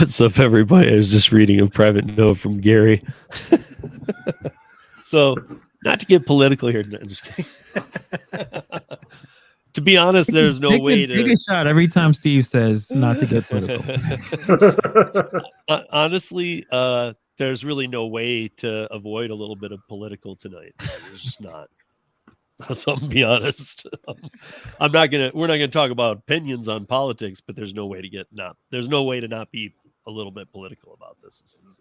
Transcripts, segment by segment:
What's up, everybody? I was just reading a private note from Gary. So, not to get political here. No, I'm just kidding. To be honest, there's no way to take a shot every time Steve says not to get political. Honestly, there's really no way to avoid a little bit of political tonight. There's just not. So I'm gonna be honest. We're not gonna talk about opinions on politics, but there's no way to not be a little bit political about this. This is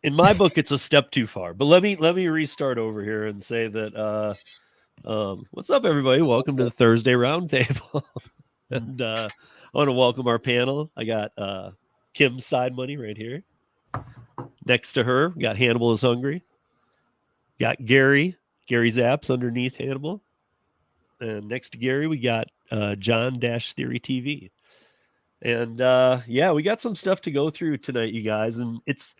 in my book, it's a step too far. But let me restart over here and say that what's up, everybody? Welcome to the Thursday Roundtable. And I want to welcome our panel. I got Kim's Side Money right here. Next to her, we got Hannibal is Hungry. Got Gary's apps underneath Hannibal. And next to Gary, we got John Theory TV. And yeah, we got some stuff to go through tonight, you guys. And it's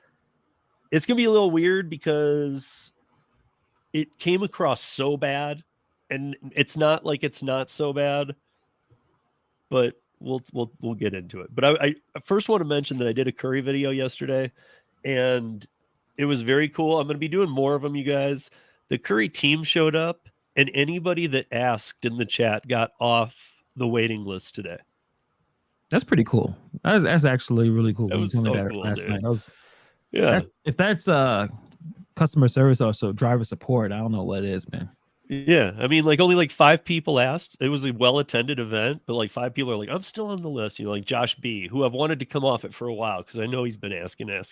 gonna be a little weird because it came across so bad, and it's not like it's not so bad, but we'll get into it. But I first want to mention that I did a curry video yesterday, and it was very cool. I'm going to be doing more of them, you guys. The curry team showed up, and anybody that asked in the chat got off the waiting list today. That's pretty cool. That's actually really cool. That was so cool, last night. Yeah. If that's customer service or so driver support, I don't know what it is, man. Yeah, I mean, like only like 5 people asked. It was a well-attended event, but like 5 people are like, I'm still on the list. You know, like Josh B, who I've wanted to come off it for a while because I know he's been asking, and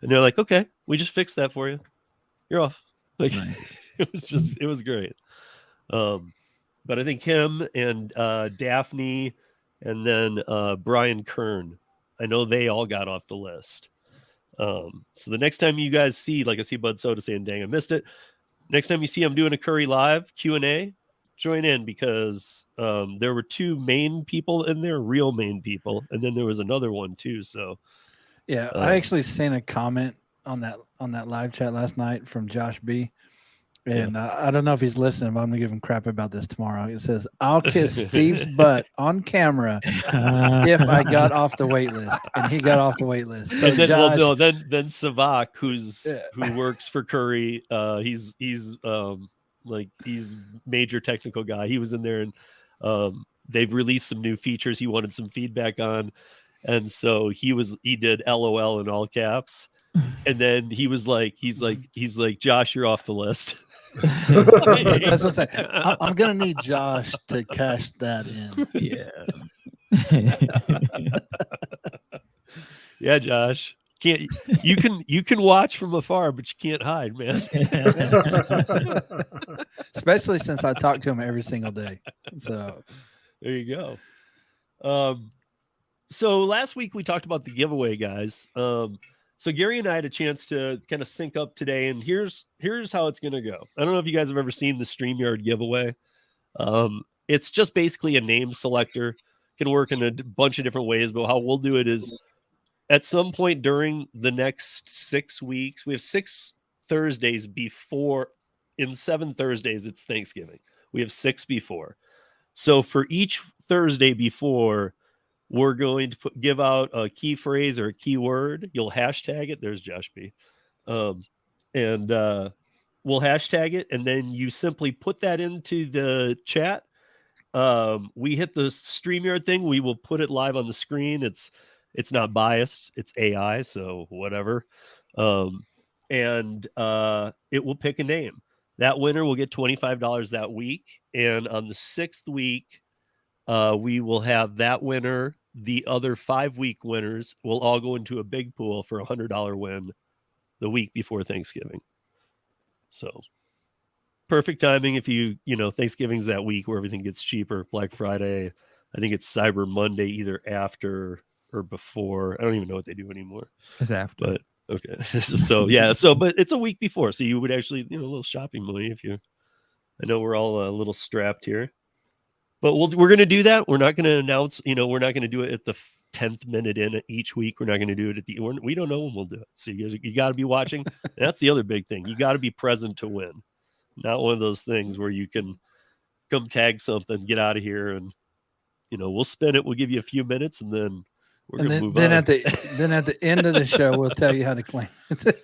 they're like, okay, we just fixed that for you. You're off. Like, nice. It was great. But I think him and Daphne and then Brian Kern, I know they all got off the list. So the next time you guys see, like I see Bud Soda saying, dang, I missed it. Next time you see I'm doing a curry live Q&A, join in because there were 2 main people in there, real main people, and then there was another one too. So yeah, I actually sent a comment on that live chat last night from Josh B. And I don't know if he's listening, but I'm gonna give him crap about this tomorrow. It says, "I'll kiss Steve's butt on camera if I got off the wait list," and he got off the wait list. So and then, Josh, then Savak, who works for Curry, he's major technical guy. He was in there, and they've released some new features he wanted some feedback on, and so he did LOL in all caps, and then he's like, Josh, you're off the list. That's what I'm saying. I'm gonna need Josh to cash that in. Yeah. Yeah, Josh. You can watch from afar, but you can't hide, man. Especially since I talk to him every single day. So there you go. So last week we talked about the giveaway, guys. So Gary and I had a chance to kind of sync up today, and here's how it's going to go. I don't know if you guys have ever seen the StreamYard giveaway. It's just basically a name selector. Can work in a bunch of different ways, but how we'll do it is at some point during the next 6 weeks, we have 6 Thursdays before. In 7 Thursdays, it's Thanksgiving. We have 6 before. So for each Thursday before, we're going to give out a key phrase or a keyword. You'll hashtag it. There's Josh B. And we'll hashtag it. And then you simply put that into the chat. We hit the StreamYard thing. We will put it live on the screen. It's not biased. It's AI. So whatever. And it will pick a name. That winner will get $25 that week. And on the 6th week, we will have that winner. The other 5-week winners will all go into a big pool for $100 win the week before Thanksgiving. So perfect timing if Thanksgiving's that week where everything gets cheaper. Black Friday, I think it's Cyber Monday, either after or before. I don't even know what they do anymore. It's after. But okay. So yeah, but it's a week before. So you would actually, a little shopping money I know we're all a little strapped here. But we're going to do that. We're not going to announce, we're not going to do it at the 10th minute in each week. We're not going to do it at we don't know when we'll do it. So you got to be watching. That's the other big thing. You got to be present to win. Not one of those things where you can come tag something, get out of here, and we'll spin it. We'll give you a few minutes, and then We're And gonna move then on. at the end of the show, we'll tell you how to claim it.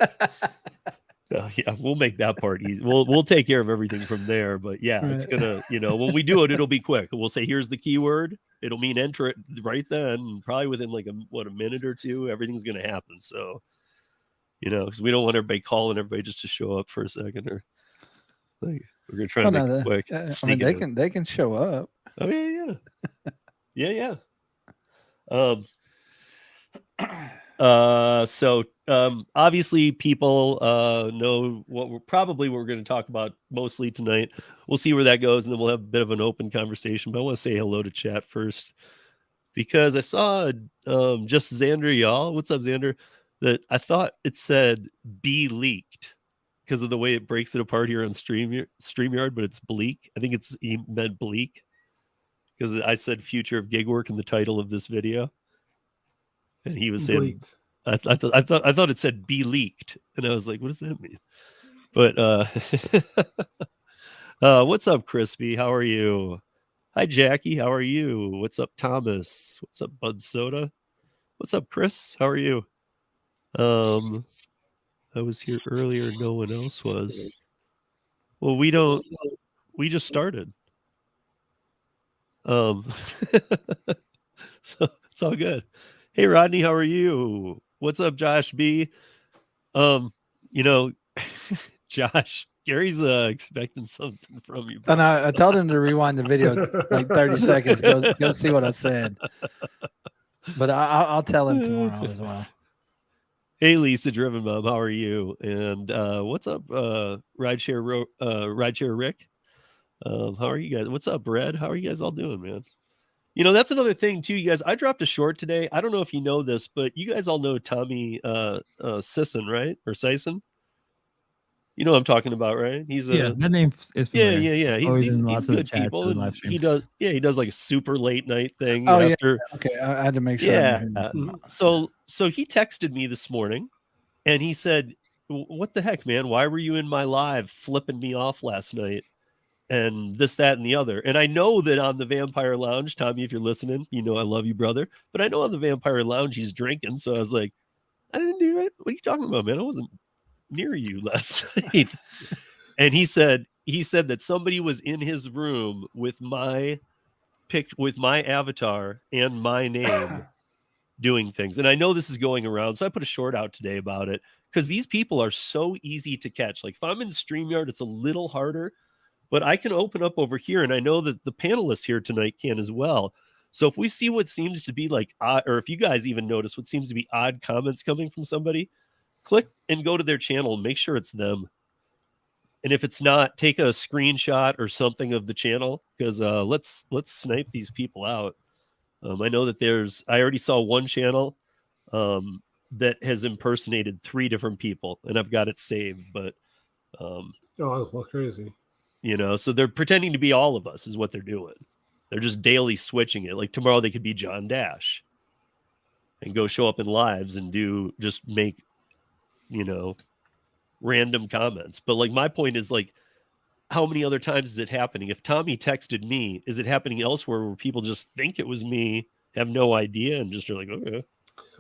Oh, yeah, we'll make that part easy. We'll take care of everything from there. But yeah, it's Right. gonna, when we do it, it'll be quick. We'll say, here's the keyword. It'll mean enter it right then. Probably within like a minute or two, everything's gonna happen. So, because we don't want everybody calling everybody just to show up for a second, or like we're gonna try to make it quick. I mean, they can show up. Oh yeah. So obviously people know what we're going to talk about mostly tonight. We'll see where that goes, and then we'll have a bit of an open conversation. But I want to say hello to chat first, because I saw just Xander y'all. What's up, Xander? That I thought it said be leaked because of the way it breaks it apart here on StreamYard, but it's bleak. I think he meant bleak, because I said future of gig work in the title of this video, and he was saying I thought it said be leaked, and I was like, what does that mean? But what's up, Crispy? How are you? Hi, Jackie. How are you? What's up, Thomas? What's up, Bud Soda? What's up, Chris? How are you? I was here earlier. No one else was. Well, we just started. So it's all good. Hey, Rodney, how are you? What's up, Josh B? Josh, Gary's expecting something from you, bro. And I told him to rewind the video like 30 seconds. Go see what I said. But I'll tell him tomorrow as well. Hey, Lisa Driven Mom, how are you? And what's up, Rideshare Rick? How are you guys? What's up, Brad? How are you guys all doing, man? That's another thing too, you guys. I dropped a short today. I don't know if you know this, but you guys all know Tommy Sisson, right? Or Sison? You know what I'm talking about, right? That name is familiar. Yeah. He's good people. And he does like a super late night thing. Oh, after. Yeah. Okay, I had to make sure. Yeah. So he texted me this morning, and he said, "What the heck, man? Why were you in my live flipping me off last night? And this, that, and the other." And I know that on the Vampire Lounge, Tommy, if you're listening, I love you, brother. But I know on the Vampire Lounge he's drinking. So I was like, I didn't do it. What are you talking about, man? I wasn't near you last night. And he said that somebody was in his room with my avatar and my name doing things. And I know this is going around. So I put a short out today about it, because these people are so easy to catch. Like if I'm in StreamYard, it's a little harder. But I can open up over here, and I know that the panelists here tonight can as well. So if we see what seems to be like odd, or if you guys even notice what seems to be odd comments coming from somebody, click and go to their channel and make sure it's them. And if it's not, take a screenshot or something of the channel, because let's snipe these people out. I know that I already saw one channel that has impersonated 3 different people, and I've got it saved. But that's crazy. So they're pretending to be all of us is what they're doing. They're just daily switching it. Like tomorrow they could be John Dash and go show up in lives and make, random comments. But like my point is, like, how many other times is it happening? If Tommy texted me, is it happening elsewhere where people just think it was me, have no idea, and just are like, okay.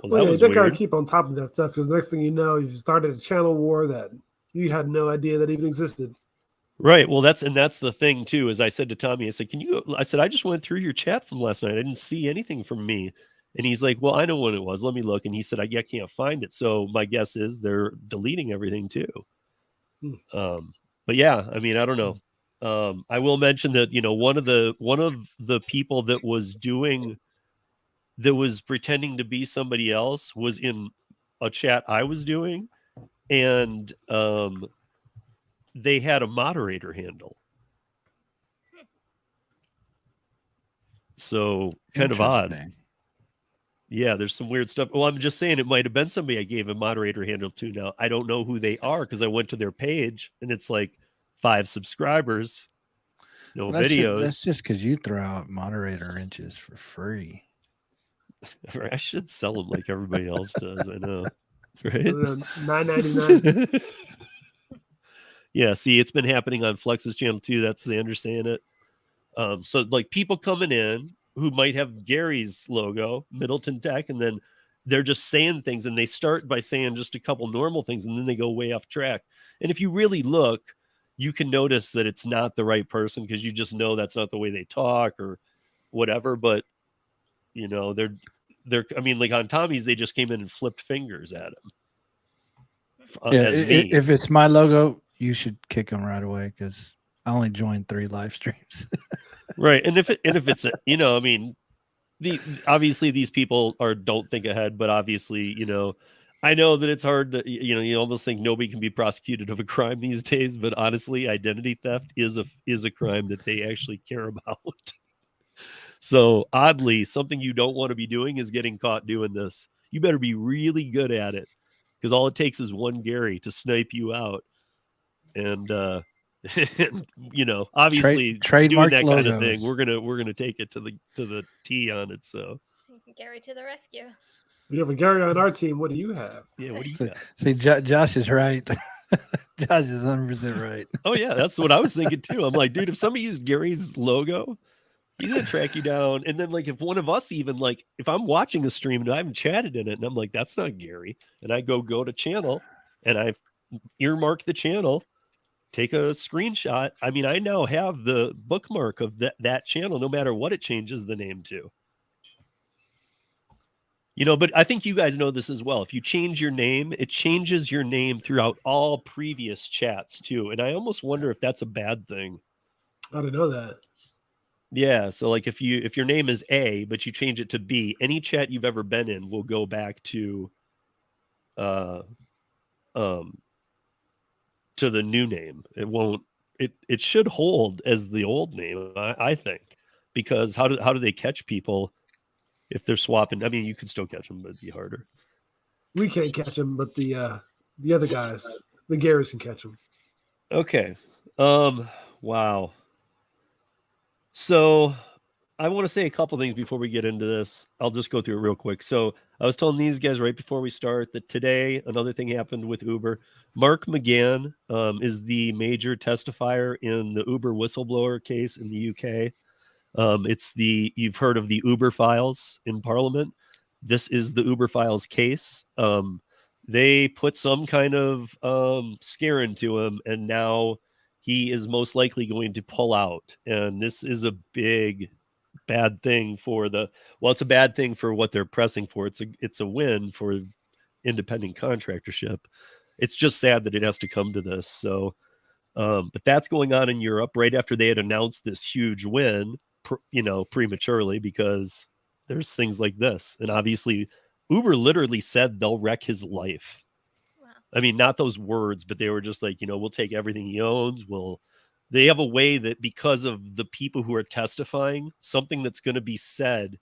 Well, you gotta keep on top of that stuff, because next thing you know, you've started a channel war that you had no idea that even existed. Right. Well, that's the thing too. As I said to Tommy, I said, I just went through your chat from last night. I didn't see anything from me. And he's like, well, I know what it was. Let me look. And he said, I can't find it. So my guess is they're deleting everything too. But yeah, I mean, I don't know. I will mention that, one of the people that was pretending to be somebody else was in a chat I was doing. And, they had a moderator handle. So kind of odd. Yeah, there's some weird stuff. Well, I'm just saying it might have been somebody I gave a moderator handle to. Now, I don't know who they are, because I went to their page and it's like 5 subscribers, no videos. That's just because you throw out moderator inches for free. I should sell them like everybody else does. I know. Right? $9.99. Yeah, see, it's been happening on Flex's channel too. That's Xander saying it. So like people coming in, who might have Gary's logo, Middleton Tech, and then they're just saying things, and they start by saying just a couple normal things, and then they go way off track. And if you really look, you can notice that it's not the right person, because you just know that's not the way they talk or whatever. But you know, they're I mean, like on Tommy's, they just came in and flipped fingers at him. As me. If it's my logo, you should kick them right away, because I only joined 3 live streams. Right. And if it's you know, I mean, obviously these people don't think ahead, but obviously, you know, I know that it's hard to, you know, you almost think nobody can be prosecuted of a crime these days, but honestly, identity theft is a crime that they actually care about. So oddly, something you don't want to be doing is getting caught doing this. You better be really good at it, because all it takes is one Gary to snipe you out. And you know, obviously trademark doing that logos. kind of thing, we're gonna take it to the T on it. So Gary to the rescue. We have a Gary on our team. What do you have? Yeah, what do you got? See, Josh is right. Josh is 100% right. Oh yeah, that's what I was thinking too. I'm like, dude, if somebody used Gary's logo, he's gonna track you down. And then, like, if one of us even, like, if I'm watching a stream and I haven't chatted in it, and I'm like, that's not Gary, and I go to channel, and I earmark the channel, take a screenshot. I mean, I now have the bookmark of that channel, no matter what it changes the name to. You know, but I think you guys know this as well. If you change your name, it changes your name throughout all previous chats too. And I almost wonder if that's a bad thing. I didn't know that. Yeah. So like if your name is A, but you change it to B, any chat you've ever been in will go back to the new name. It won't, it should hold as the old name, I think, because how do they catch people if they're swapping? I mean, you could still catch them, but it'd be harder. We can't catch them, but the other guys, the Garys, can catch them. Okay. Wow. So I want to say a couple things before we get into this. I'll just go through it real quick. So I was telling these guys right before we start that today another thing happened with Uber. Mark McGann is the major testifier in the Uber whistleblower case in the UK. You've heard of the Uber files in Parliament. This is the Uber files case. They put some kind of scare into him, and now he is most likely going to pull out. And this is a bad thing it's a bad thing for what they're pressing for. It's a win for independent contractorship. It's just sad that it has to come to this. So, but that's going on in Europe right after they had announced this huge win, prematurely, because there's things like this. And obviously Uber literally said they'll wreck his life. Wow. I mean, not those words, but they were just like, we'll take everything he owns. They have a way that because of the people who are testifying, something that's going to be said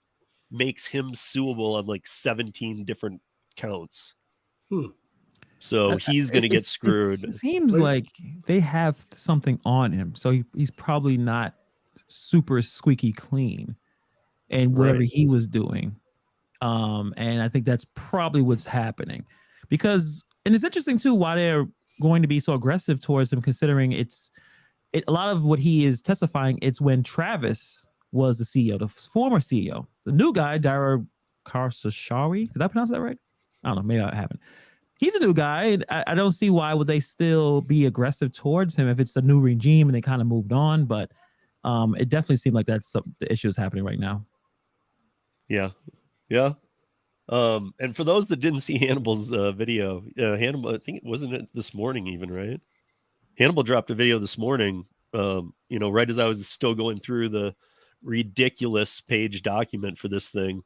makes him suable on like 17 different counts. So he's going to get screwed. It seems like they have something on him. So he's probably not super squeaky clean and whatever he was doing. And I think that's probably what's happening, and it's interesting too, why they're going to be so aggressive towards him, considering a lot of what he is testifying, it's when Travis was the CEO, the former CEO. The new guy, Dara Khosrowshahi, did I pronounce that right? I don't know, maybe I haven't. He's a new guy. I don't see why would they still be aggressive towards him if it's a new regime and they kind of moved on, but it definitely seemed like that's the issue is happening right now. Yeah. And for those that didn't see Hannibal's video, Hannibal, I think wasn't it this morning even, right? Hannibal dropped a video this morning, right as I was still going through the ridiculous page document for this thing.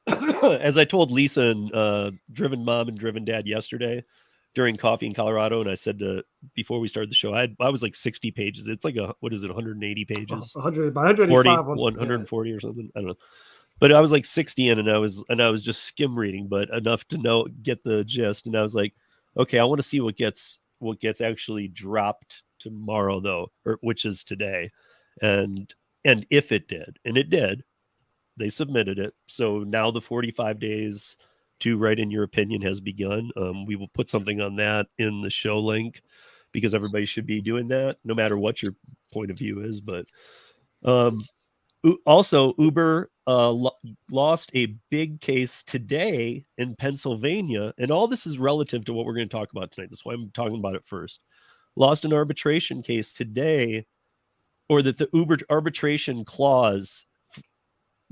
As I told Lisa and Driven Mom and Driven Dad yesterday during Coffee in Colorado, and I said before we started the show, I was like 60 pages. It's like 180 pages? 140 or something. I don't know. But I was like 60 in, and I was just skim reading, but enough to get the gist. And I was like, okay, I want to see what gets actually dropped tomorrow, though, which is today. And if it did, and it did, they submitted it. So now the 45 days to write in your opinion has begun. We will put something on that in the show link, because everybody should be doing that, no matter what your point of view is. But Also, Uber lost a big case today in Pennsylvania, and all this is relative to what we're going to talk about tonight. That's why I'm talking about it first. Lost an arbitration case today, or that the Uber arbitration clause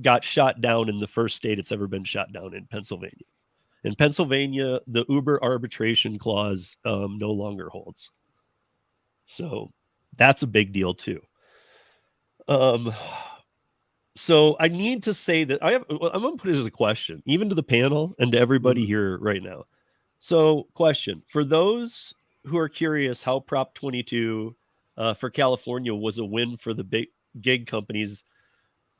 got shot down in the first state it's ever been shot down in, Pennsylvania. In Pennsylvania, the Uber arbitration clause no longer holds. So that's a big deal too. So I need to say that I'm going to put it as a question, even to the panel and to everybody here right now. So question, for those who are curious how Prop 22 for California was a win for the big gig companies,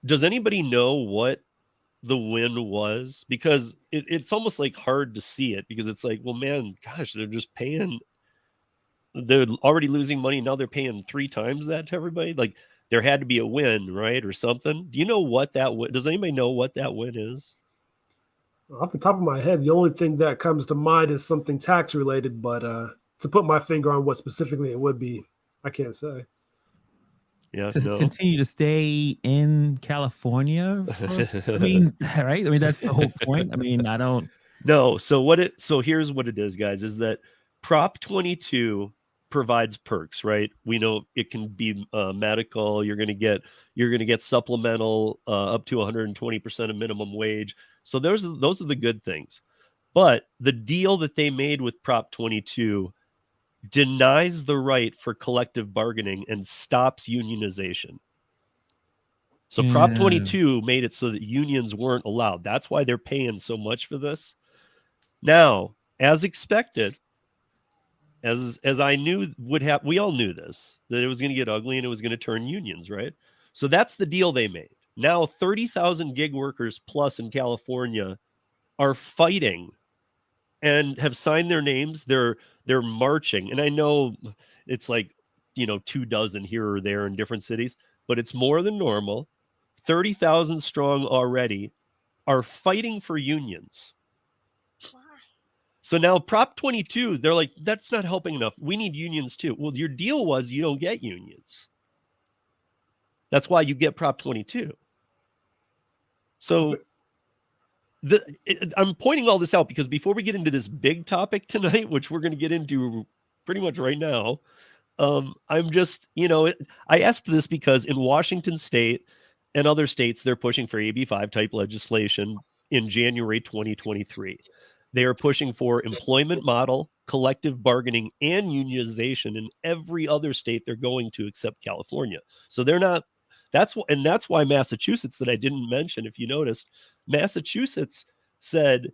does anybody know what the win was? Because it's almost like hard to see it, because it's like, well, man, gosh, they're just paying, they're already losing money. Now they're paying 3 times that to everybody. Like, there had to be a win, right? Or something. Do you know what that win? Does anybody know what that win is? Off the top of my head, the only thing that comes to mind is something tax related, but to put my finger on what specifically it would be, I can't say. Yeah, to continue to stay in California. I mean, right? I mean, that's the whole point. I mean, I don't know. So here's what it is, guys, is that Prop 22 provides perks, right? We know it can be medical. You're going to get supplemental up to 120% of minimum wage. So those are the good things. But the deal that they made with Prop 22 denies the right for collective bargaining and stops unionization. So Prop 22 made it so that unions weren't allowed. That's why they're paying so much for this. Now, as expected, as I knew would happen, we all knew this, that it was going to get ugly and it was going to turn unions, right? So that's the deal they made. Now 30,000 gig workers plus in California are fighting and have signed their names. They're marching. And I know it's like, 24 here or there in different cities, but it's more than normal. 30,000 strong already are fighting for unions. So now Prop 22, they're like, that's not helping enough. We need unions too. Well, your deal was you don't get unions. That's why you get Prop 22. So I'm pointing all this out because before we get into this big topic tonight, which we're going to get into pretty much right now, I'm just, I asked this because in Washington State and other states, they're pushing for AB5 type legislation in January 2023. They are pushing for employment model, collective bargaining, and unionization in every other state they're going to except California. So they're not, that's why Massachusetts, that I didn't mention, if you noticed, Massachusetts said,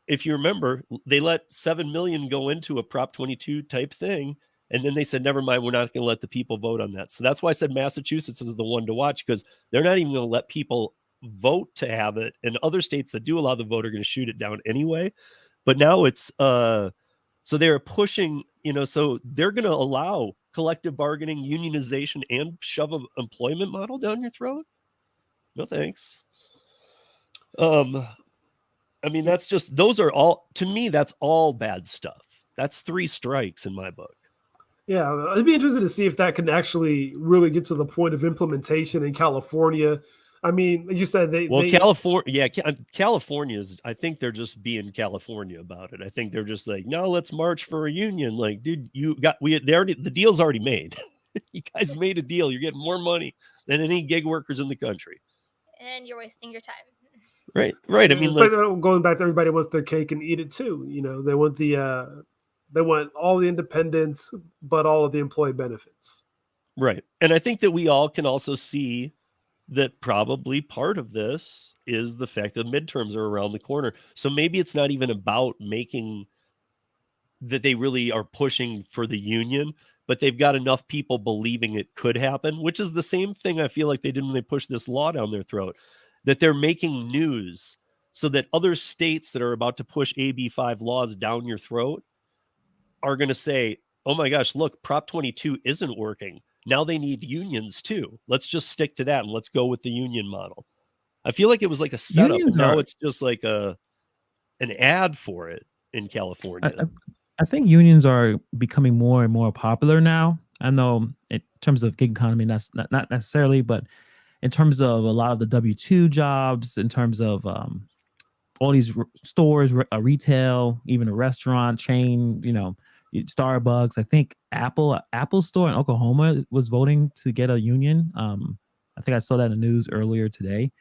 if you remember, they let 7 million go into a Prop 22 type thing. And then they said, never mind, we're not going to let the people vote on that. So that's why I said Massachusetts is the one to watch, because they're not even going to let people vote to have it. And other states that do allow the vote are going to shoot it down anyway. But now it's, so they're pushing, so they're going to allow collective bargaining, unionization, and shove an employment model down your throat. No thanks. I mean, that's just, those are all, to me, that's all bad stuff. That's 3 strikes in my book. Yeah, it'd be interesting to see if that can actually really get to the point of implementation in California. I mean, you said California's, I think they're just being California about it. I think they're just like, no, let's march for a union. Like, dude, the deal's already made. You guys made a deal. You're getting more money than any gig workers in the country. And you're wasting your time. Right. I mean, like going back to everybody wants their cake and eat it too. They want they want all the independence, but all of the employee benefits. Right. And I think that we all can also see that probably part of this is the fact that midterms are around the corner. So maybe it's not even about making that they really are pushing for the union, but they've got enough people believing it could happen, which is the same thing I feel like they did when they pushed this law down their throat, that they're making news so that other states that are about to push AB5 laws down your throat are going to say, oh my gosh, look, Prop 22 isn't working. Now they need unions too. Let's just stick to that and let's go with the union model. I feel like it was like a setup. Now it's just like an ad for it in California. I think unions are becoming more and more popular now. I know in terms of gig economy, that's not necessarily, but in terms of a lot of the W-2 jobs, in terms of all these stores, retail, even a restaurant chain, Starbucks. I think Apple store in Oklahoma was voting to get a union. I think I saw that in the news earlier today.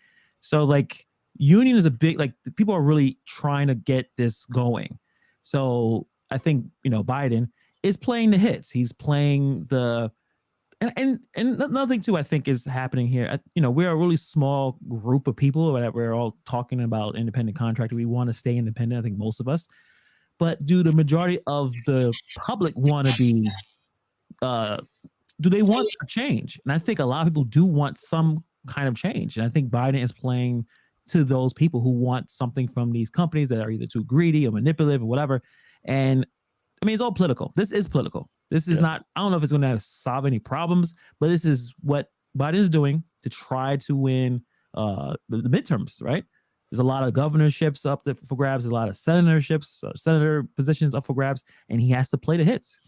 So like union is a big, like people are really trying to get this going. So I think, Biden is playing the hits. He's playing the, and another thing too, I think is happening here. We're a really small group of people that we're all talking about independent contractor. We want to stay independent. I think most of us, but do the majority of the public want to be, do they want a change? And I think a lot of people do want some kind of change. And I think Biden is playing to those people who want something from these companies that are either too greedy or manipulative or whatever. And I mean, it's all political. This is political. This is not, I don't know if it's going to solve any problems, but this is what Biden is doing to try to win the midterms, right? There's a lot of governorships up there for grabs, a lot of senatorships, senator positions up for grabs, and he has to play the hits.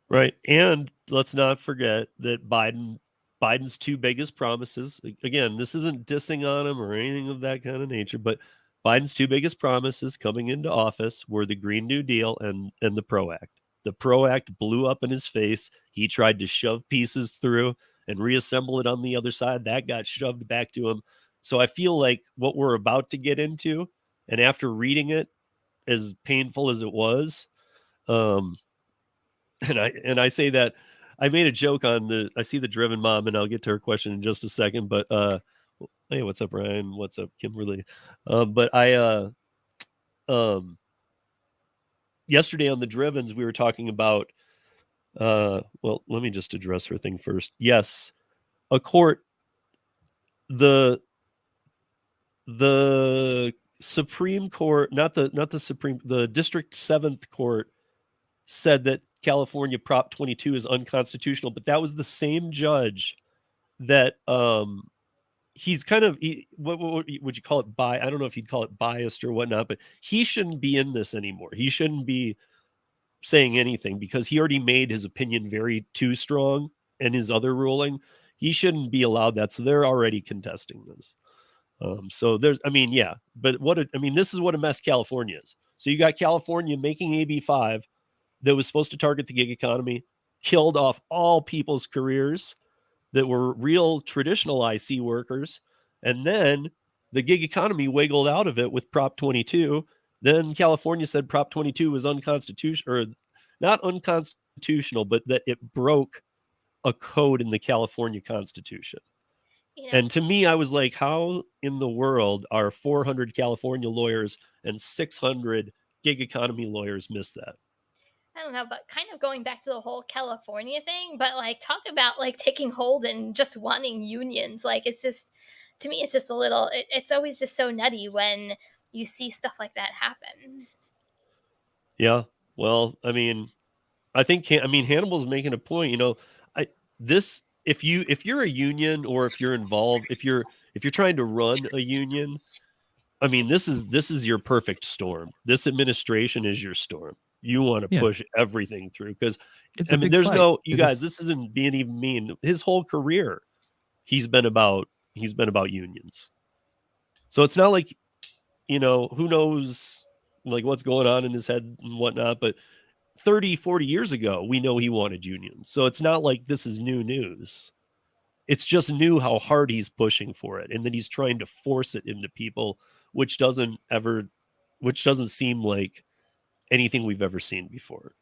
Right. And let's not forget that Biden's two biggest promises, again, this isn't dissing on him or anything of that kind of nature, but Biden's two biggest promises coming into office were the Green New Deal and the PRO Act. The PRO Act blew up in his face. He tried to shove pieces through and reassemble it on the other side. That got shoved back to him. So I feel like what we're about to get into, and after reading it, as painful as it was, and I say that I made a joke I see the Driven Mom, and I'll get to her question in just a second, but hey, what's up, Ryan? What's up, Kimberly? But I yesterday on the Drivens, we were talking about, well, let me just address her thing first. Yes, a court, the Supreme Court, not the Supreme, the District 7th Court said that California Prop 22 is unconstitutional, but that was the same judge that he's kind of, what would you call it? I don't know if you'd call it biased or whatnot, but he shouldn't be in this anymore. He shouldn't be saying anything because he already made his opinion very too strong in his other ruling. He shouldn't be allowed that. So they're already contesting this. So there's, I mean, yeah, but this is what a mess California is. So you got California making AB5 that was supposed to target the gig economy, killed off all people's careers that were real traditional IC workers. And then the gig economy wiggled out of it with Prop 22. Then California said Prop 22 was unconstitutional, or not unconstitutional, but that it broke a code in the California Constitution. Yeah. And to me, I was like, how in the world are 400 California lawyers and 600 gig economy lawyers miss that? I don't know, but kind of going back to the whole California thing, but like talk about like taking hold and just wanting unions. Like it's just, to me, it's just a little, it's always just so nutty when you see stuff like that happen. Yeah. Well, I mean, I think, Hannibal's making a point, if you're a union, or if you're involved, if you're trying to run a union, I mean, this is your perfect storm. This administration is your storm. You want to push everything through because there's fight. No, you guys, this isn't being even mean. His whole career, he's been about unions. So it's not like, who knows like what's going on in his head and whatnot, but 30, 40 years ago, we know he wanted unions. So it's not like this is new news. It's just new how hard he's pushing for it. And then he's trying to force it into people, which doesn't seem like anything we've ever seen before.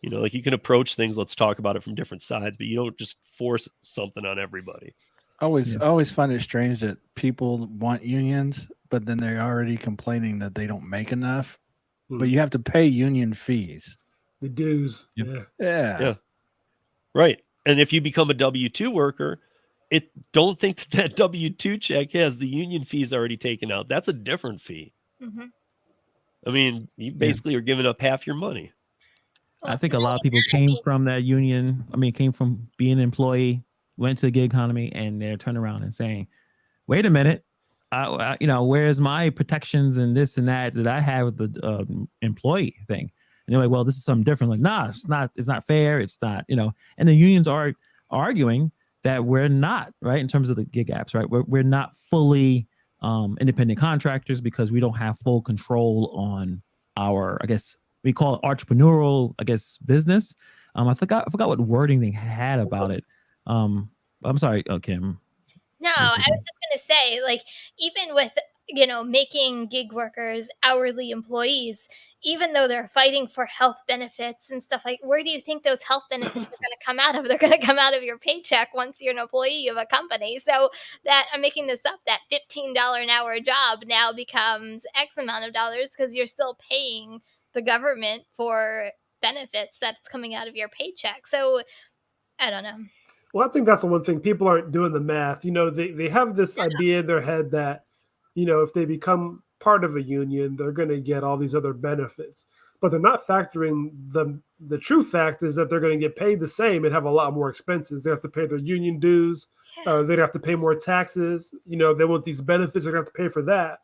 Like you can approach things, let's talk about it from different sides, but you don't just force something on everybody. I always find it strange that people want unions, but then they're already complaining that they don't make enough. But you have to pay union fees. The dues. Yeah. Right. And if you become a W-2 worker, don't think that W-2 check has the union fees already taken out. That's a different fee. Mm-hmm. I mean, you basically are giving up half your money. I think a lot of people came from that union. Came from being an employee, went to the gig economy, and they're turning around and saying, wait a minute, where's my protections and this and that I had with the employee thing? And they're like, well, this is something different. Like, nah, it's not fair. It's not, and the unions are arguing that we're not, right, in terms of the gig apps, right? We're not fully independent contractors because we don't have full control on our, I guess we call it entrepreneurial, I guess, business. I forgot what wording they had about it. I'm sorry, Kim. No, I was just going to say, like, even with, making gig workers hourly employees, even though they're fighting for health benefits and stuff, like, where do you think those health benefits are going to come out of? They're going to come out of your paycheck once you're an employee of a company. So that, I'm making this up, that $15 an hour job now becomes X amount of dollars because you're still paying the government for benefits that's coming out of your paycheck. So I don't know. Well, I think that's the one thing people aren't doing the math. They have this idea in their head that, if they become part of a union, they're going to get all these other benefits, but they're not factoring the true fact is that they're going to get paid the same and have a lot more expenses. They have to pay their union dues. They'd have to pay more taxes. They want these benefits. They're going to have to pay for that.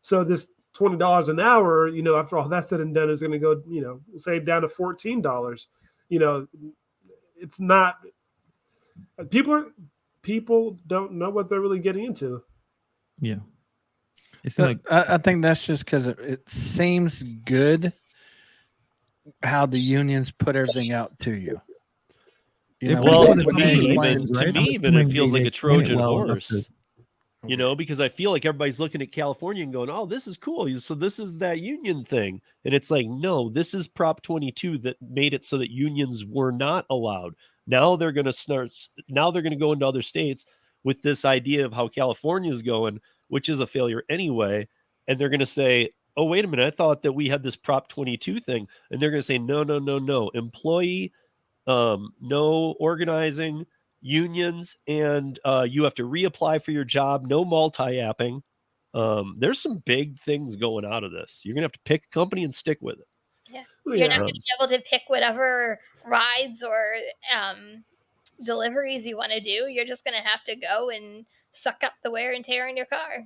So this $20 an hour, after all that's said and done, is going to go, say down to $14. It's not. People don't know what they're really getting into. Yeah, it's like I think that's just because it seems good how the unions put everything out to you. To me, even it feels like a Trojan horse. Because I feel like everybody's looking at California and going, "Oh, this is cool." So this is that union thing, and it's like, no, this is Prop 22 that made it so that unions were not allowed. Now they're going to go into other states with this idea of how California is going, which is a failure anyway. And they're going to say, oh, wait a minute, I thought that we had this Prop 22 thing. And they're going to say, no. Employee, no organizing, unions, and you have to reapply for your job, no multi-apping. There's some big things going out of this. You're going to have to pick a company and stick with it. Yeah. You're not going to be able to pick whatever rides or deliveries you want to do. You're just going to have to go and suck up the wear and tear in your car.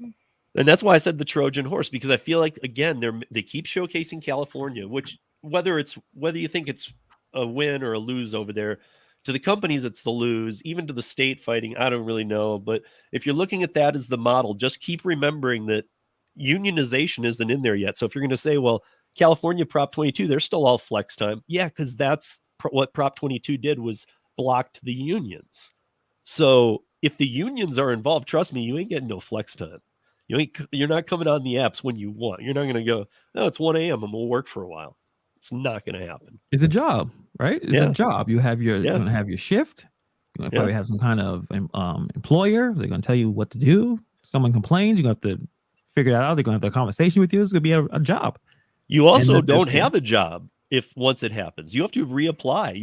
And that's why I said the Trojan horse, because I feel like, again, they keep showcasing California, which whether you think it's a win or a lose over there, to the companies it's the lose, even to the state fighting, I don't really know. But if you're looking at that as the model, just keep remembering that unionization isn't in there yet. So if you're going to say, well, California Prop 22, they're still all flex time. Yeah, because that's what Prop 22 did, was blocked the unions. So if the unions are involved, trust me, you ain't getting no flex time. You're not coming on the apps when you want. You're not going to go, no, it's 1 a.m. I'm going to work for a while. It's not going to happen. It's a job, right? It's a job. You have you're going to have your shift. You're going to probably have some kind of employer. They're going to tell you what to do. Someone complains. You're going to have to figure that out. They're going to have a conversation with you. It's going to be a job. You also don't have a job once it happens. You have to reapply.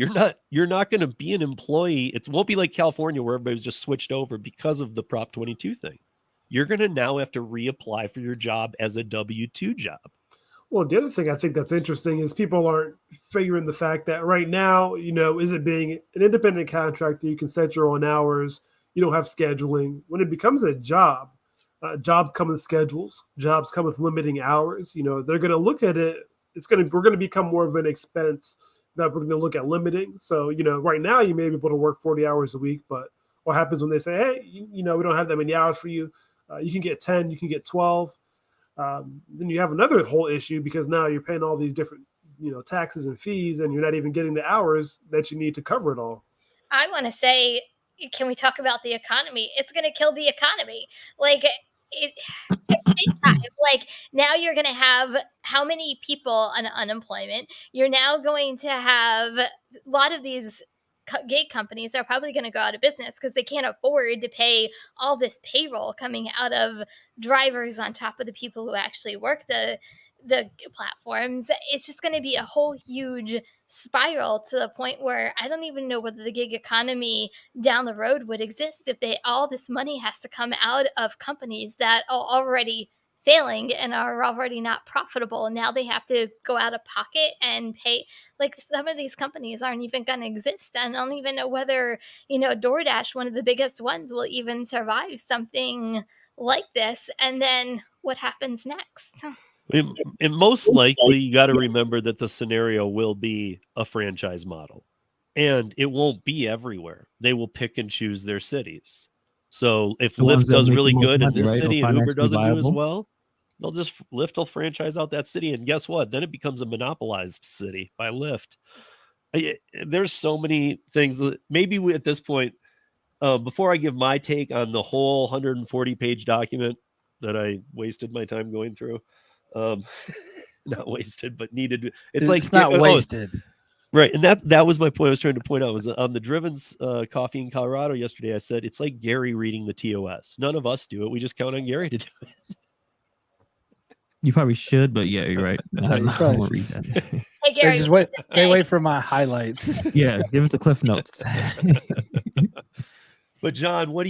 You're not going to be an employee. It won't be like California where everybody's just switched over because of the Prop 22 thing. You're going to now have to reapply for your job as a W-2 job. Well, the other thing I think that's interesting is people aren't figuring the fact that right now, is it being an independent contractor, you can set your own hours, you don't have scheduling. When it becomes a job, jobs come with schedules, jobs come with limiting hours. They're going to look at it. We're going to become more of an expense that we're going to look at limiting. So, right now you may be able to work 40 hours a week, but what happens when they say, hey, we don't have that many hours for you. You can get 10, you can get 12. Then you have another whole issue because now you're paying all these different, taxes and fees, and you're not even getting the hours that you need to cover it all. I want to say, can we talk about the economy? It's going to kill the economy. Like, at the same time, like, now you're going to have how many people on unemployment? You're now going to have a lot of these gig companies are probably going to go out of business because they can't afford to pay all this payroll coming out of drivers on top of the people who actually work the platforms. It's just going to be a whole huge spiral to the point where I don't even know whether the gig economy down the road would exist if all this money has to come out of companies that are already failing and are already not profitable, and now they have to go out of pocket and pay. Like, some of these companies aren't even going to exist, and I don't even know whether DoorDash, one of the biggest ones, will even survive something like this. And then what happens next? And most likely, you got to remember that the scenario will be a franchise model. And it won't be everywhere. They will pick and choose their cities. So if The ones Lyft that does make the really most good in money, this right? Or city and Uber financially doesn't do as viable. well, they'll just Lyft will franchise out that city. And guess what? Then it becomes a monopolized city by Lyft. There's so many things. Maybe at this point, before I give my take on the whole 140-page document that I wasted my time going through, not wasted, but needed. It's not wasted. Right, and that was my point. I was trying to point out was on the Driven's coffee in Colorado yesterday. I said it's like Gary reading the TOS. None of us do it. We just count on Gary to do it. You probably should, but yeah, you're right. I you probably won't read that. Hey Gary, Just wait for my highlights. Yeah, give us the cliff notes. But John, what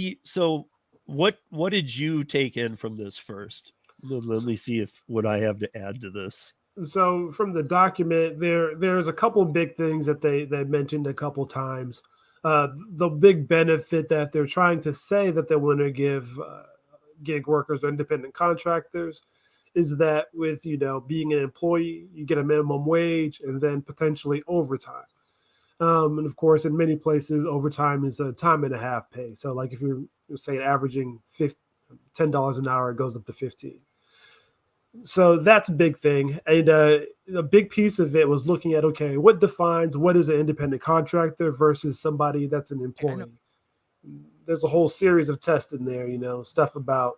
did you take in from this first? Let me see what I have to add to this. So from the document, there's a couple of big things that they mentioned a couple times. The big benefit that they're trying to say that they want to give gig workers or independent contractors is that with being an employee, you get a minimum wage and then potentially overtime. And of course, in many places, overtime is a time and a half pay. So like if you're say averaging $10 an hour, it goes up to 15. So that's a big thing. And a big piece of it was looking at, okay, what defines what is an independent contractor versus somebody that's an employee? There's a whole series of tests in there, stuff about,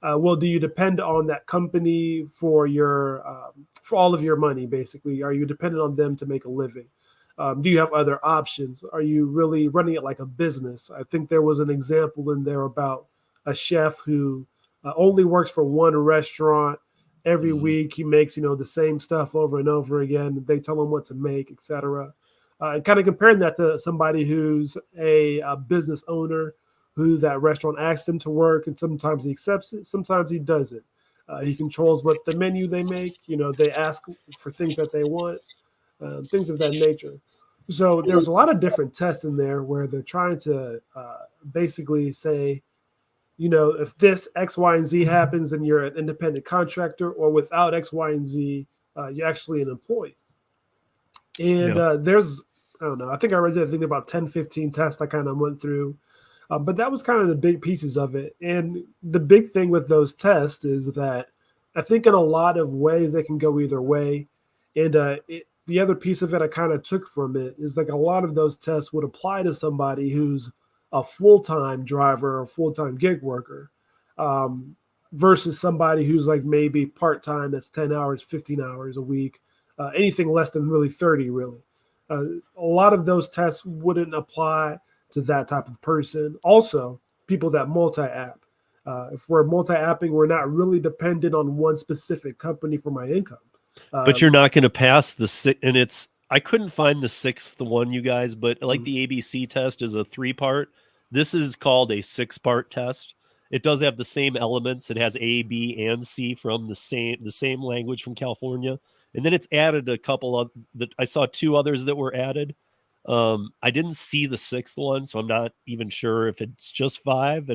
well, do you depend on that company for for all of your money, basically? Are you dependent on them to make a living? Do you have other options? Are you really running it like a business? I think there was an example in there about a chef who only works for one restaurant. Every week he makes, the same stuff over and over again. They tell him what to make, etc. And kind of comparing that to somebody who's a business owner who that restaurant asks him to work, and sometimes he accepts it, sometimes he doesn't. He controls what the menu they make. They ask for things that they want, things of that nature. So there's a lot of different tests in there where they're trying to basically say, if this X, Y, and Z happens, then you're an independent contractor, or without X, Y, and Z, you're actually an employee. And there's, I don't know, I think I read that thing about 10, 15 tests I kind of went through. But that was kind of the big pieces of it. And the big thing with those tests is that I think in a lot of ways they can go either way. And the other piece of it I kind of took from it is like a lot of those tests would apply to somebody who's a full-time driver or full-time gig worker versus somebody who's like maybe part-time, that's 10 hours, 15 hours a week, anything less than really 30 really. A lot of those tests wouldn't apply to that type of person. Also, people that multi-app. If we're multi-apping, we're not really dependent on one specific company for my income. But you're not going to pass and I couldn't find the sixth one, you guys, but like the ABC test is a 3-part. This is called a 6-part test. It does have the same elements. It has A, B, and C from the same language from California. And then it's added a couple of I saw 2 others that were added. I didn't see the 6th one, so I'm not even sure if it's just 5.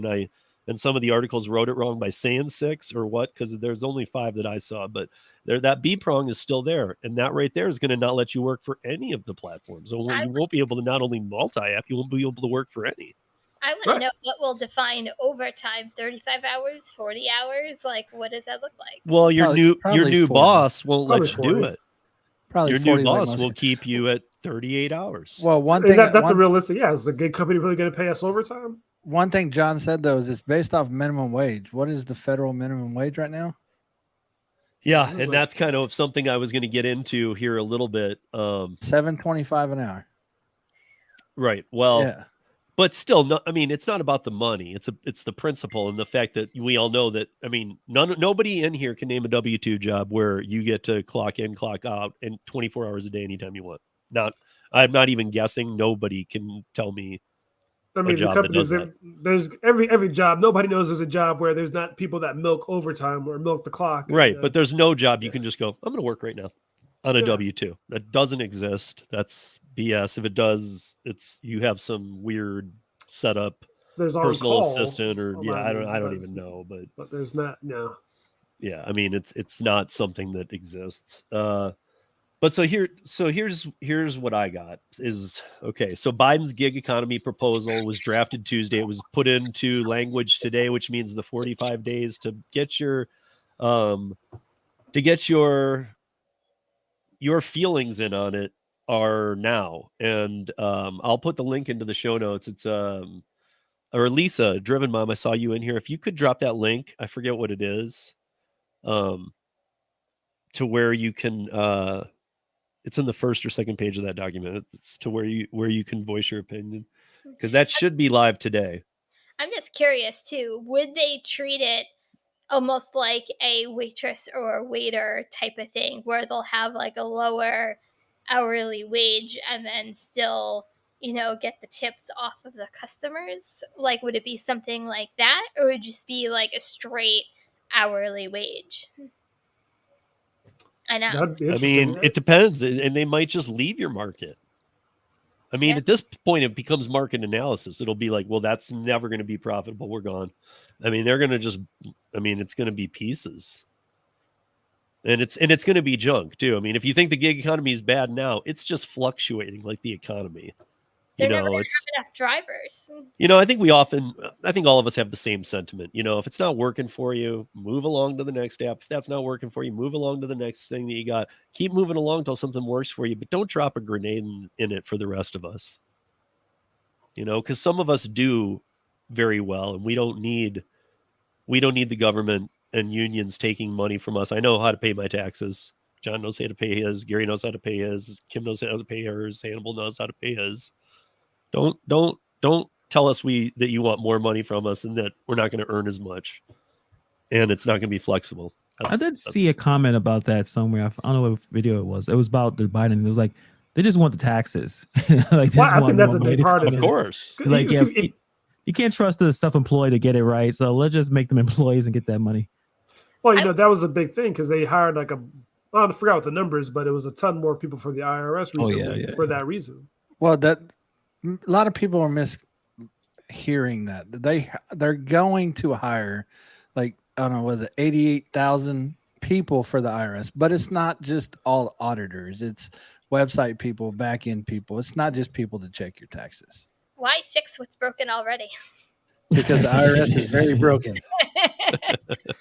And some of the articles wrote it wrong by saying 6 or what, because there's only 5 that I saw. But that B prong is still there, and that right there is going to not let you work for any of the platforms. So you won't be able to not only multi-app, you won't be able to work for any. I want to know what will define overtime. 35 hours, 40 hours? Like, what does that look like? Well, your new boss won't let you do it. Probably your new boss will keep you at 38 hours. Well, one thing that's a realistic. Yeah, is the gig company really going to pay us overtime? One thing John said though is it's based off minimum wage. What is the federal minimum wage right now? Yeah, and that's kind of something I was going to get into here a little bit. $7.25 an hour. Right. Well, yeah. But still, I mean, it's not about the money. It's the principle and the fact that we all know that. I mean, nobody in here can name a W-2 job where you get to clock in, clock out, and 24 hours a day, anytime you want. I'm not even guessing. Nobody can tell me. I mean, the companies, there's every job. Nobody knows there's a job where there's not people that milk overtime or milk the clock. Right, but there's no job you can just go, I'm going to work right now on a W-2. That doesn't exist. That's BS. If it does, you have some weird setup, there's personal assistant, or I don't even know, but there's not. No. Yeah, I mean, it's not something that exists. But But here's what I got is okay. So Biden's gig economy proposal was drafted Tuesday. It was put into language today, which means the 45 days to get your feelings in on it are now. And I'll put the link into the show notes. It's or Lisa, Driven Mom, I saw you in here. If you could drop that link, I forget what it is, to where you can it's in the first or second page of that document. It's to where you can voice your opinion, because that should be live today. I'm just curious too. Would they treat it almost like a waitress or waiter type of thing, where they'll have like a lower hourly wage and then still, get the tips off of the customers? Like, would it be something like that, or would it just be like a straight hourly wage? I know. I mean, it depends, and they might just leave your market. I mean, at this point, it becomes market analysis. It'll be like, well, that's never going to be profitable. We're gone. I mean, they're going to just, it's going to be pieces. And it's going to be junk too. I mean, if you think the gig economy is bad now, it's just fluctuating like the economy. They're never going to have enough drivers. I think all of us have the same sentiment. If it's not working for you, move along to the next app. If that's not working for you, move along to the next thing that you got. Keep moving along until something works for you, but don't drop a grenade in it for the rest of us. Because some of us do very well, and we don't need the government and unions taking money from us. I know how to pay my taxes. John knows how to pay his. Gary knows how to pay his. Kim knows how to pay hers. Hannibal knows how to pay his. Don't tell us that you want more money from us and that we're not going to earn as much, and it's not going to be flexible. I did see a comment about that somewhere. I don't know what video it was. It was about the Biden. It was like they just want the taxes. I think that's a big part of it. Of course, like you can't trust the self-employed to get it right, so let's just make them employees and get that money. Well, that was a big thing because they hired I forgot what the numbers, but it was a ton more people for the IRS recently for that reason. Well, a lot of people are mishearing that. They're going to hire, I don't know, was it 88,000 people for the IRS, but it's not just all auditors. It's website people, back end people. It's not just people to check your taxes. Why fix what's broken already? Because the IRS is very broken.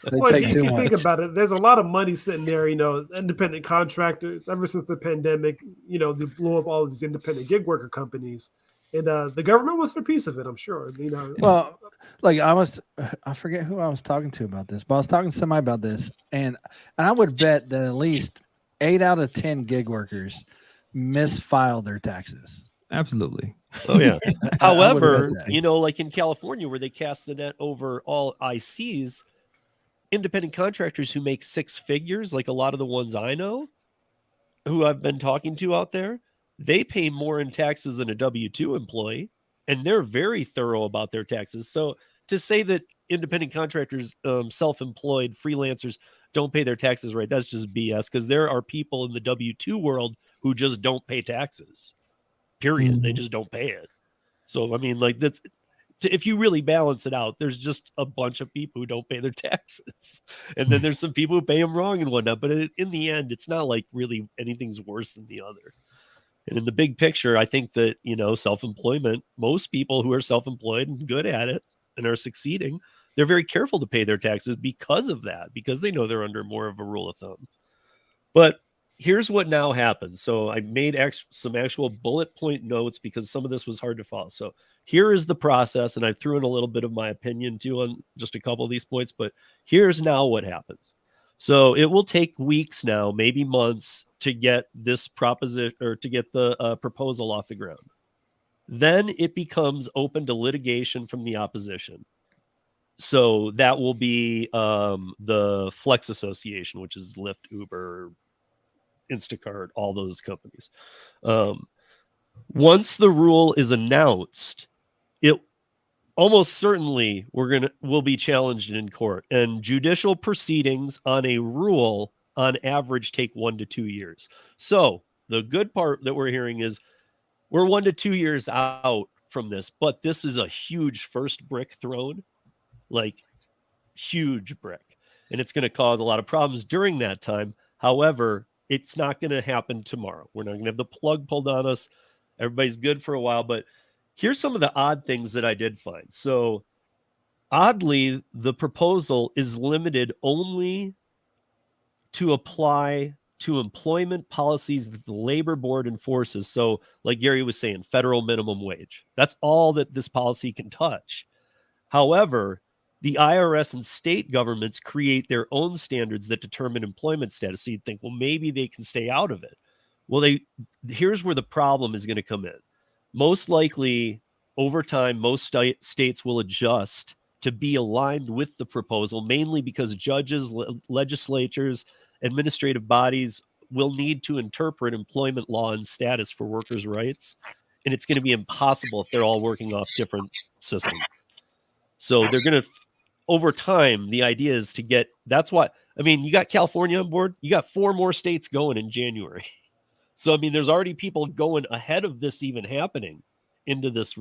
If you think about it, there's a lot of money sitting there, independent contractors. Ever since the pandemic, they blew up all of these independent gig worker companies. And the government wants their piece of it, I'm sure. Well, I forget who I was talking to about this, but I was talking to somebody about this, and I would bet that at least 8 out of 10 gig workers misfile their taxes. Absolutely. Oh yeah. However, like in California, where they cast the net over all ICs, independent contractors who make 6 figures, like a lot of the ones I know, who I've been talking to out there, they pay more in taxes than a W-2 employee, and they're very thorough about their taxes. So to say that independent contractors, self-employed freelancers don't pay their taxes right, that's just BS, because there are people in the W-2 world who just don't pay taxes. Period. Mm-hmm. They just don't pay it. So, that's if you really balance it out, there's just a bunch of people who don't pay their taxes. And then there's some people who pay them wrong and whatnot. But in the end, it's not like really anything's worse than the other. And in the big picture, I think that, self-employment, most people who are self-employed and good at it and are succeeding, they're very careful to pay their taxes because of that, because they know they're under more of a rule of thumb. But here's what now happens. So I made some actual bullet point notes because some of this was hard to follow. So here is the process, and I threw in a little bit of my opinion too on just a couple of these points, but here's now what happens. So it will take weeks now, maybe months, to get this proposition or to get the proposal off the ground. Then it becomes open to litigation from the opposition. So that will be the Flex Association, which is Lyft, Uber, Instacart, all those companies. Once the rule is announced, it almost certainly will be challenged in court, and judicial proceedings on a rule on average take 1 to 2 years. So the good part that we're hearing is we're 1 to 2 years out from this, but this is a huge first brick thrown, like huge brick, and it's going to cause a lot of problems during that time. However, it's not going to happen tomorrow. We're not going to have the plug pulled on us. Everybody's good for a while. But here's some of the odd things that I did find. So oddly, the proposal is limited only to apply to employment policies that the labor board enforces. So like Gary was saying, federal minimum wage. That's all that this policy can touch. However, the IRS and state governments create their own standards that determine employment status. So you'd think, well, maybe they can stay out of it. Well, here's where the problem is going to come in. Most likely, over time, most states will adjust to be aligned with the proposal, mainly because judges, legislatures, administrative bodies will need to interpret employment law and status for workers' rights. And it's going to be impossible if they're all working off different systems. So they're going to, over time, the idea is to get, that's what, I mean, you got California on board, you got 4 more states going in January. So, I mean, there's already people going ahead of this even happening into this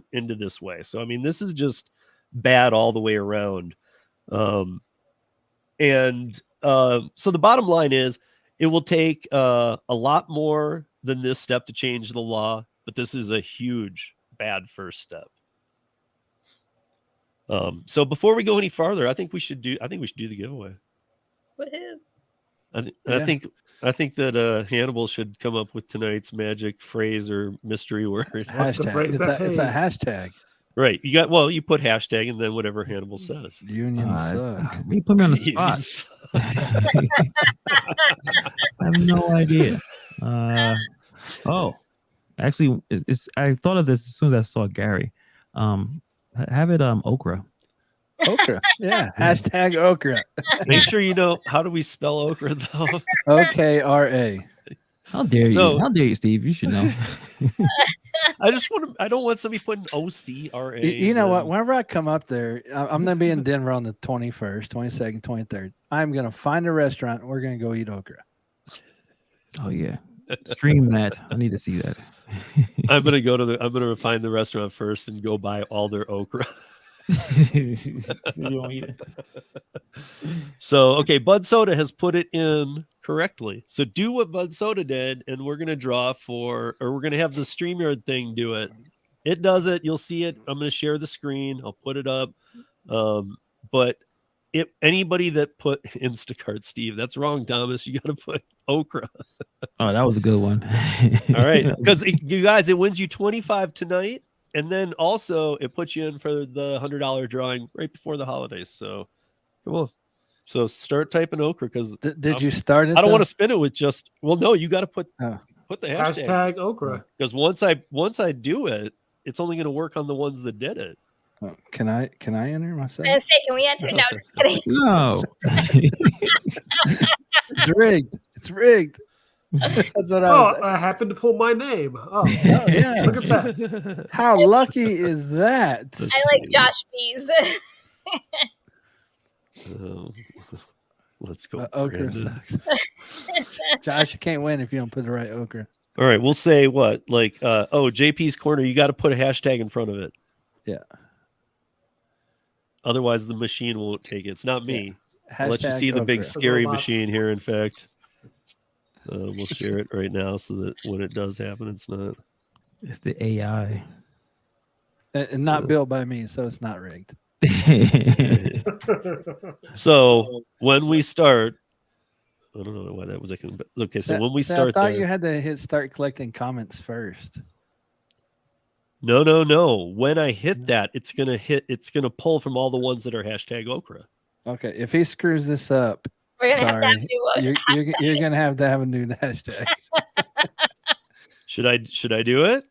way. So, I mean, this is just bad all the way around. So the bottom line is it will take a lot more than this step to change the law, but this is a huge bad first step. So before we go any farther, I think we should do the giveaway. Woohoo. I think that Hannibal should come up with tonight's magic phrase or mystery word. Hashtag. It's a hashtag. Right. You put hashtag and then whatever Hannibal says. Unions suck. You put me on the spot. I have no idea. Actually, I thought of this as soon as I saw Gary. Have it okra. Okra. Yeah. Hashtag okra. Make sure you know, how do we spell okra though? OKRA. How dare you? How dare you, Steve? You should know. I don't want somebody putting OCRA. You know what? Whenever I come up there, I'm going to be in Denver on the 21st, 22nd, 23rd. I'm going to find a restaurant and we're going to go eat okra. Oh, yeah. Stream that. I need to see that. I'm going to find the restaurant first and go buy all their okra. So, okay, Bud Soda has put it in correctly. So do what Bud Soda did, and we're going to we're going to have the StreamYard thing do it. It does it. You'll see it. I'm going to share the screen. I'll put it up. But anybody that put Instacart, Steve, that's wrong, Thomas. You got to put okra. Oh, that was a good one. All right. Because you guys, it wins you $25 tonight. And then also it puts you in for the $100 drawing right before the holidays. So come on. So start typing okra because did you start it? I don't want to spin it with just no, you got to put the hashtag okra. Because once I do it, it's only going to work on the ones that did it. Oh, can I enter myself? I was say, can we enter? No, just kidding. No. It's rigged. It's rigged. That's what I happened to pull my name. Oh yeah. Look at that. How lucky is that? I like Josh B's. Let's go. Okra sucks. Josh, you can't win if you don't put the right okra. All right, we'll say what? Like, JP's Corner, you got to put a hashtag in front of it. Yeah. Otherwise, the machine won't take it. It's not me. Yeah. I'll let you see the okra. big scary machine here, in fact. We'll share it right now so that when it does happen, it's not. It's the AI. And not built by me, so it's not rigged. So when we start, I don't know why that was okay. So when we start, I thought you had to start collecting comments first. No. When I hit that, it's gonna pull from all the ones that are hashtag okra. Okay, if he screws this up, we're gonna have to have a new you're gonna have to have a new hashtag. Should I do it?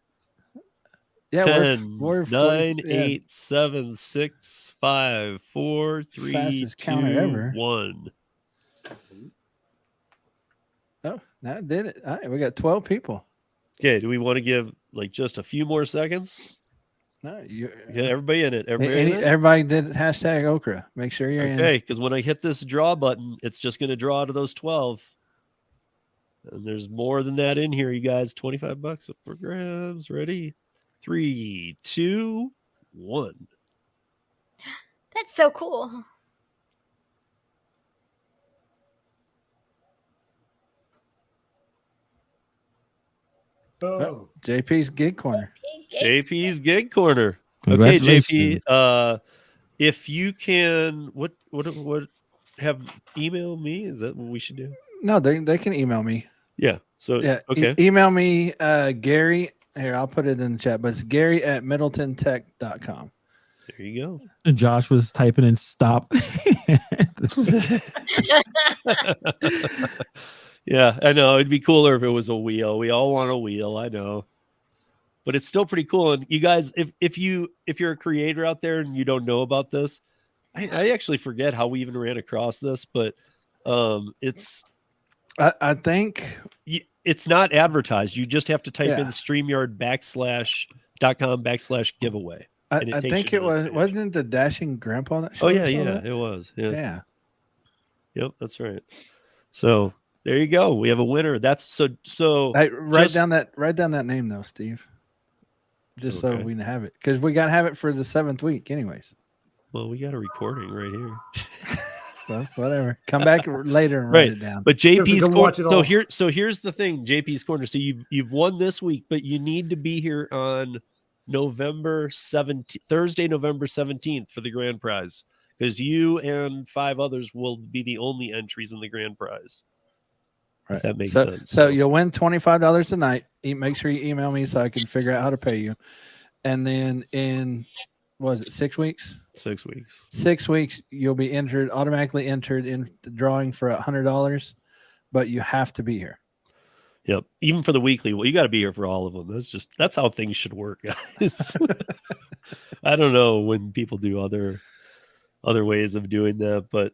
Yeah, 10, we're 9, 8, 7, 6, 5, 4, 3, 2, 1. Oh, that did it. All right, we got 12 people. Okay, do we want to give like just a few more seconds? No, get everybody in it. Everybody did hashtag okra. Make sure you're in. Okay, because when I hit this draw button, it's just going to draw to those 12. And there's more than that in here, you guys. $25 up for grabs. Ready? 3, 2, 1. That's so cool. Oh, JP's Gig Corner. JP's Gig Corner. Okay, Congratulations. JP. If you can, what have email me? Is that what we should do? No, they can email me. Yeah. So Yeah. okay. Email me, Gary. Here, I'll put it in the chat, but it's Gary@MiddletonTech.com. There you go. And Josh was typing in stop. Yeah, I know. It'd be cooler if it was a wheel. We all want a wheel, I know. But it's still pretty cool. And you guys, if you're a creator out there and you don't know about this, I actually forget how we even ran across this, but it's I think it's not advertised. You just have to type in Yeah. StreamYard /.com/giveaway. I think it wasn't it the Dashing Grandpa that Oh showed yeah, us all yeah, that? it was. Yeah. Yeah. Yep, that's right. So there you go. We have a winner. That's so Hey, write just- down that name though, Steve. Just so Okay. we can have it. Because we gotta have it for the 7th week anyways. well, we got a recording right here. So whatever. Come back later and Right. write it down. But JP's come corner. watch it all. So here's the thing, JP's corner. So you've won this week, but you need to be here on November 17th, Thursday, November 17th for the grand prize, because you and 5 others will be the only entries in the grand prize. Right. If that makes so, sense. So you'll win $25 tonight. Make sure you email me so I can figure out how to pay you. And then in what was it, 6 weeks? 6 weeks. 6 weeks, you'll be automatically entered in the drawing for $100, but you have to be here. Yep. Even for the weekly, well, you got to be here for all of them. That's how things should work, guys. I don't know when people do other ways of doing that, but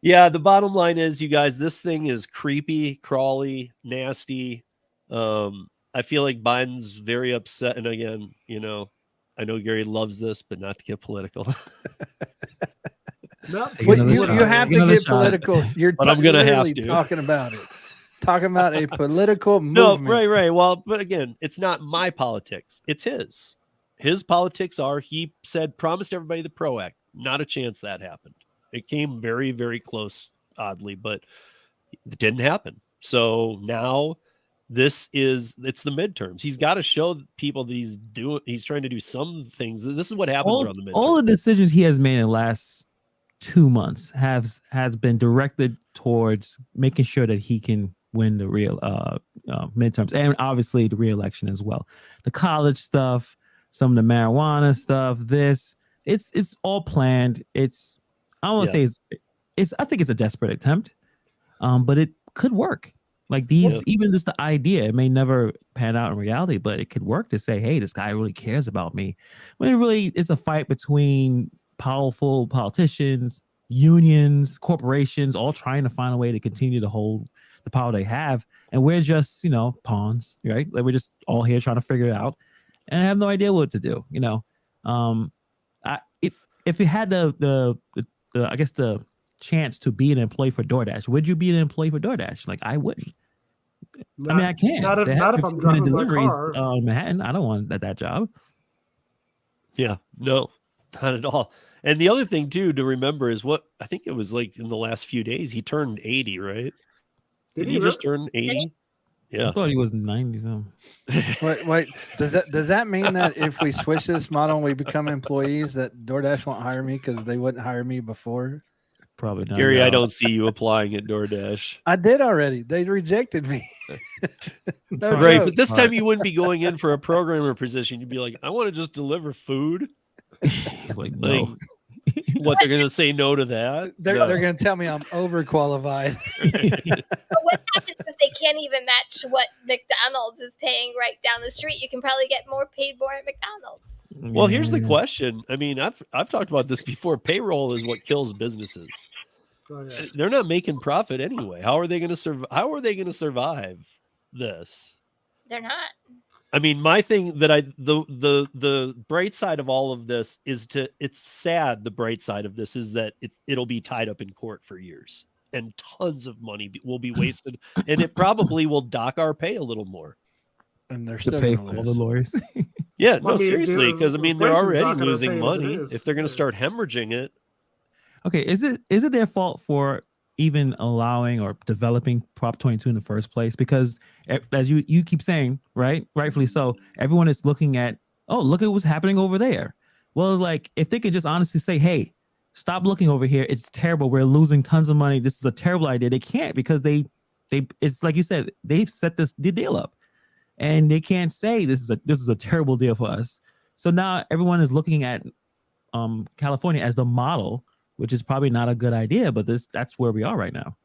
yeah, the bottom line is, you guys, this thing is creepy, crawly, nasty. I feel like Biden's very upset, and again, I know Gary loves this, but not to get political. not Take Well, another you shot. have Take to another get shot. political. You're But I'm gonna have literally to. talking about it. Talking about a political No, movement. right. Well, but again, it's not my politics. It's his. His politics are, he said, promised everybody the PRO Act. Not a chance that happened. It came very, very close, oddly, but it didn't happen. So now it's the midterms. He's got to show people that he's trying to do some things. This is what happens around the midterms. All the decisions he has made in the last 2 months has been directed towards making sure that he can win the real midterms, and obviously the re-election as well. The college stuff, some of the marijuana stuff, it's all planned. I don't want to say I think it's a desperate attempt, but it could work. Like even just the idea, it may never pan out in reality, but it could work to say, hey, this guy really cares about me. When it really is a fight between powerful politicians, unions, corporations, all trying to find a way to continue to hold the power they have. And we're just, pawns, right? Like we're just all here trying to figure it out. And I have no idea what to do, if you had the I guess the chance to be an employee for DoorDash, would you be an employee for DoorDash? Like I wouldn't. I mean, I can't. Not if I'm driving my car. In Manhattan. I don't want that job. Yeah, no, not at all. And the other thing too to remember is what I think it was like in the last few days, he turned 80, right? Did he just turn 80? Yeah. I thought he was 90 something. Wait. Does that mean that if we switch this model and we become employees, that DoorDash won't hire me because they wouldn't hire me before? Probably not. Gary, I don't see you applying at DoorDash. I did already. They rejected me. No Right, joke. but this time you wouldn't be going in for a programmer position. You'd be like, I want to just deliver food. He's like, no. What, they're going to say no to that? They're No. going to tell me I'm overqualified. But what happens if they can't even match what McDonald's is paying right down the street? You can probably get paid more at McDonald's. Well, here's the question. I mean, I've talked about this before. Payroll is what kills businesses. Oh, yeah. They're not making profit anyway. How are they going to survive? How are they going to survive this? They're not. I mean, my thing that the bright side of all of this is it's sad. The bright side of this is that it'll be tied up in court for years, and tons of money will be wasted, and it probably will dock our pay a little more. And they're To still pay gonna for all the lose. lawyers. Yeah, Well, no, I mean, seriously, because I mean they're inflation's already not gonna losing pay as it money. is. If they're going to Yeah. start hemorrhaging it, Okay, is it their fault for even allowing or developing Prop 22 in the first place? Because as you keep saying, right? Rightfully so. Everyone is looking at, oh, look at what's happening over there. Well, like if they could just honestly say, hey, stop looking over here. It's terrible. We're losing tons of money. This is a terrible idea. They can't because they it's like you said, they've set the deal up, and they can't say this is a terrible deal for us. So now everyone is looking at California as the model, which is probably not a good idea, but that's where we are right now.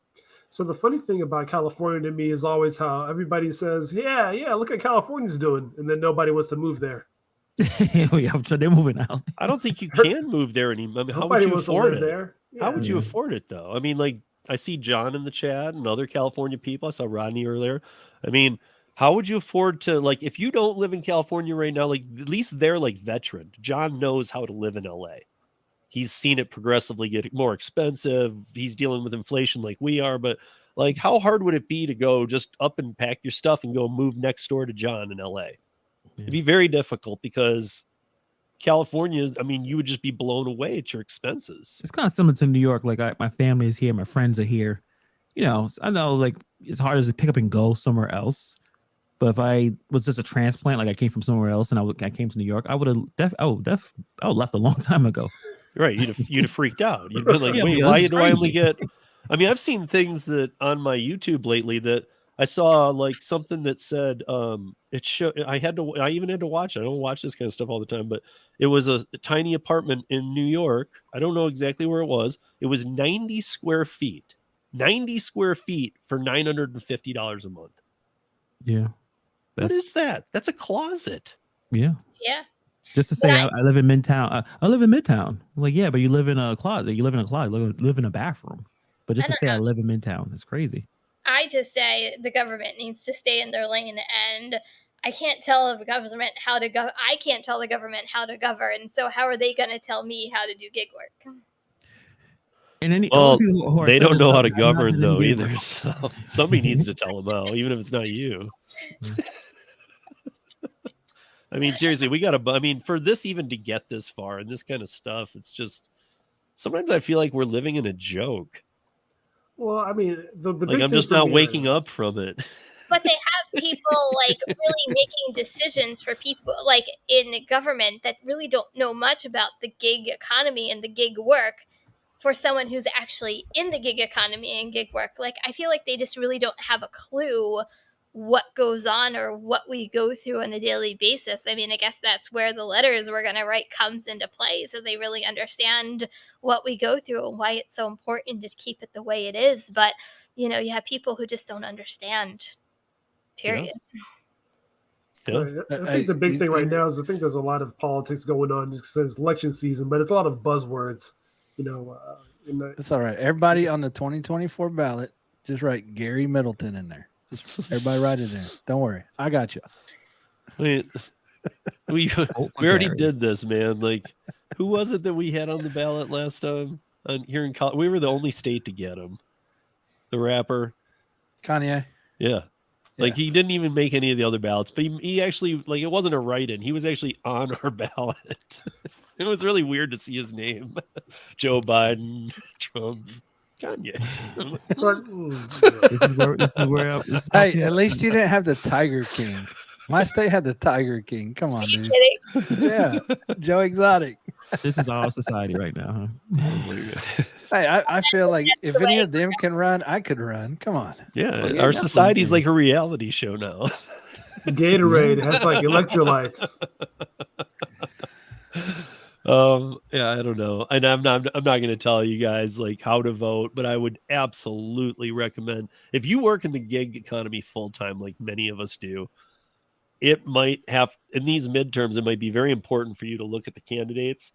So the funny thing about California to me is always how everybody says, yeah, look at California's doing, and then nobody wants to move there. Yeah, I'm sure they're moving out. I don't think you can move there anymore. I mean, how would you afford it? There. Yeah. How would you afford it though? I mean, like I see John in the chat and other California people. I saw Rodney earlier. I mean, how would you afford to, like, if you don't live in California right now, like at least they're like veteran. John knows how to live in LA. He's seen it progressively get more expensive. He's dealing with inflation like we are, but like, how hard would it be to go just up and pack your stuff and go move next door to John in LA? It'd be very difficult because California, I mean, you would just be blown away at your expenses. It's kind of similar to New York. Like my family is here, my friends are here. You know, I know like it's hard as to pick up and go somewhere else. But if I was just a transplant, like I came from somewhere else and I came to New York, I would have left a long time ago. Right, you'd have freaked out. You'd been like, wait, why do I only get? I mean, I've seen things that on my YouTube lately that I saw, like something that said it showed. I even had to watch it. I don't watch this kind of stuff all the time, but it was a tiny apartment in New York. I don't know exactly where it was. It was 90 square feet. 90 square feet for $950 a month. Yeah. What is that? That's a closet. Yeah. Yeah. Just to say, I live in Midtown. I live in Midtown. I'm like, yeah, but you live in a closet. You live in a closet. Live in a bathroom. But just to say I live in Midtown is crazy. I just say the government needs to stay in their lane, and I can't tell the government how to go. I can't tell the government how to govern. So how are they going to tell me how to do gig work? And they don't know how to govern though either. So somebody needs to tell them how, even if it's not you. I mean, seriously, we got to. I mean, for this even to get this far and this kind of stuff, it's just sometimes I feel like we're living in a joke. Well, I mean, the like I'm just not waking up from it. But they have people like really making decisions for people like in government that really don't know much about the gig economy and the gig work for someone who's actually in the gig economy and gig work. Like, I feel like they just really don't have a clue what goes on or what we go through on a daily basis. I mean, I guess that's where the letters we're going to write comes into play. So they really understand what we go through and why it's so important to keep it the way it is. But, you know, you have people who just don't understand, period. Yeah. I think the big thing right now is I think there's a lot of politics going on just because it's election season, but it's a lot of buzzwords, you know. That's all right. Everybody on the 2024 ballot, just write Gary Middleton in there. Just everybody write it in. Don't worry. I got you. Wait, we already did this, man. Like, who was it that we had on the ballot last time? Here in Colorado, we were the only state to get him. The rapper. Kanye. Yeah. Like, he didn't even make any of the other ballots, but he actually, like, it wasn't a write-in. He was actually on our ballot. It was really weird to see his name. Joe Biden, Trump, Kanye. This is where hey, at least you didn't have the Tiger King. My state had the Tiger King. Come on, dude. Yeah, Joe Exotic. This is our society right now, huh? Hey, I feel like if any of them can run, I could run. Come on. Yeah, our society's like a reality show now. Gatorade has like electrolytes. Yeah, I don't know. And I'm not going to tell you guys like how to vote, but I would absolutely recommend if you work in the gig economy full time, like many of us do, it might have in these midterms, it might be very important for you to look at the candidates.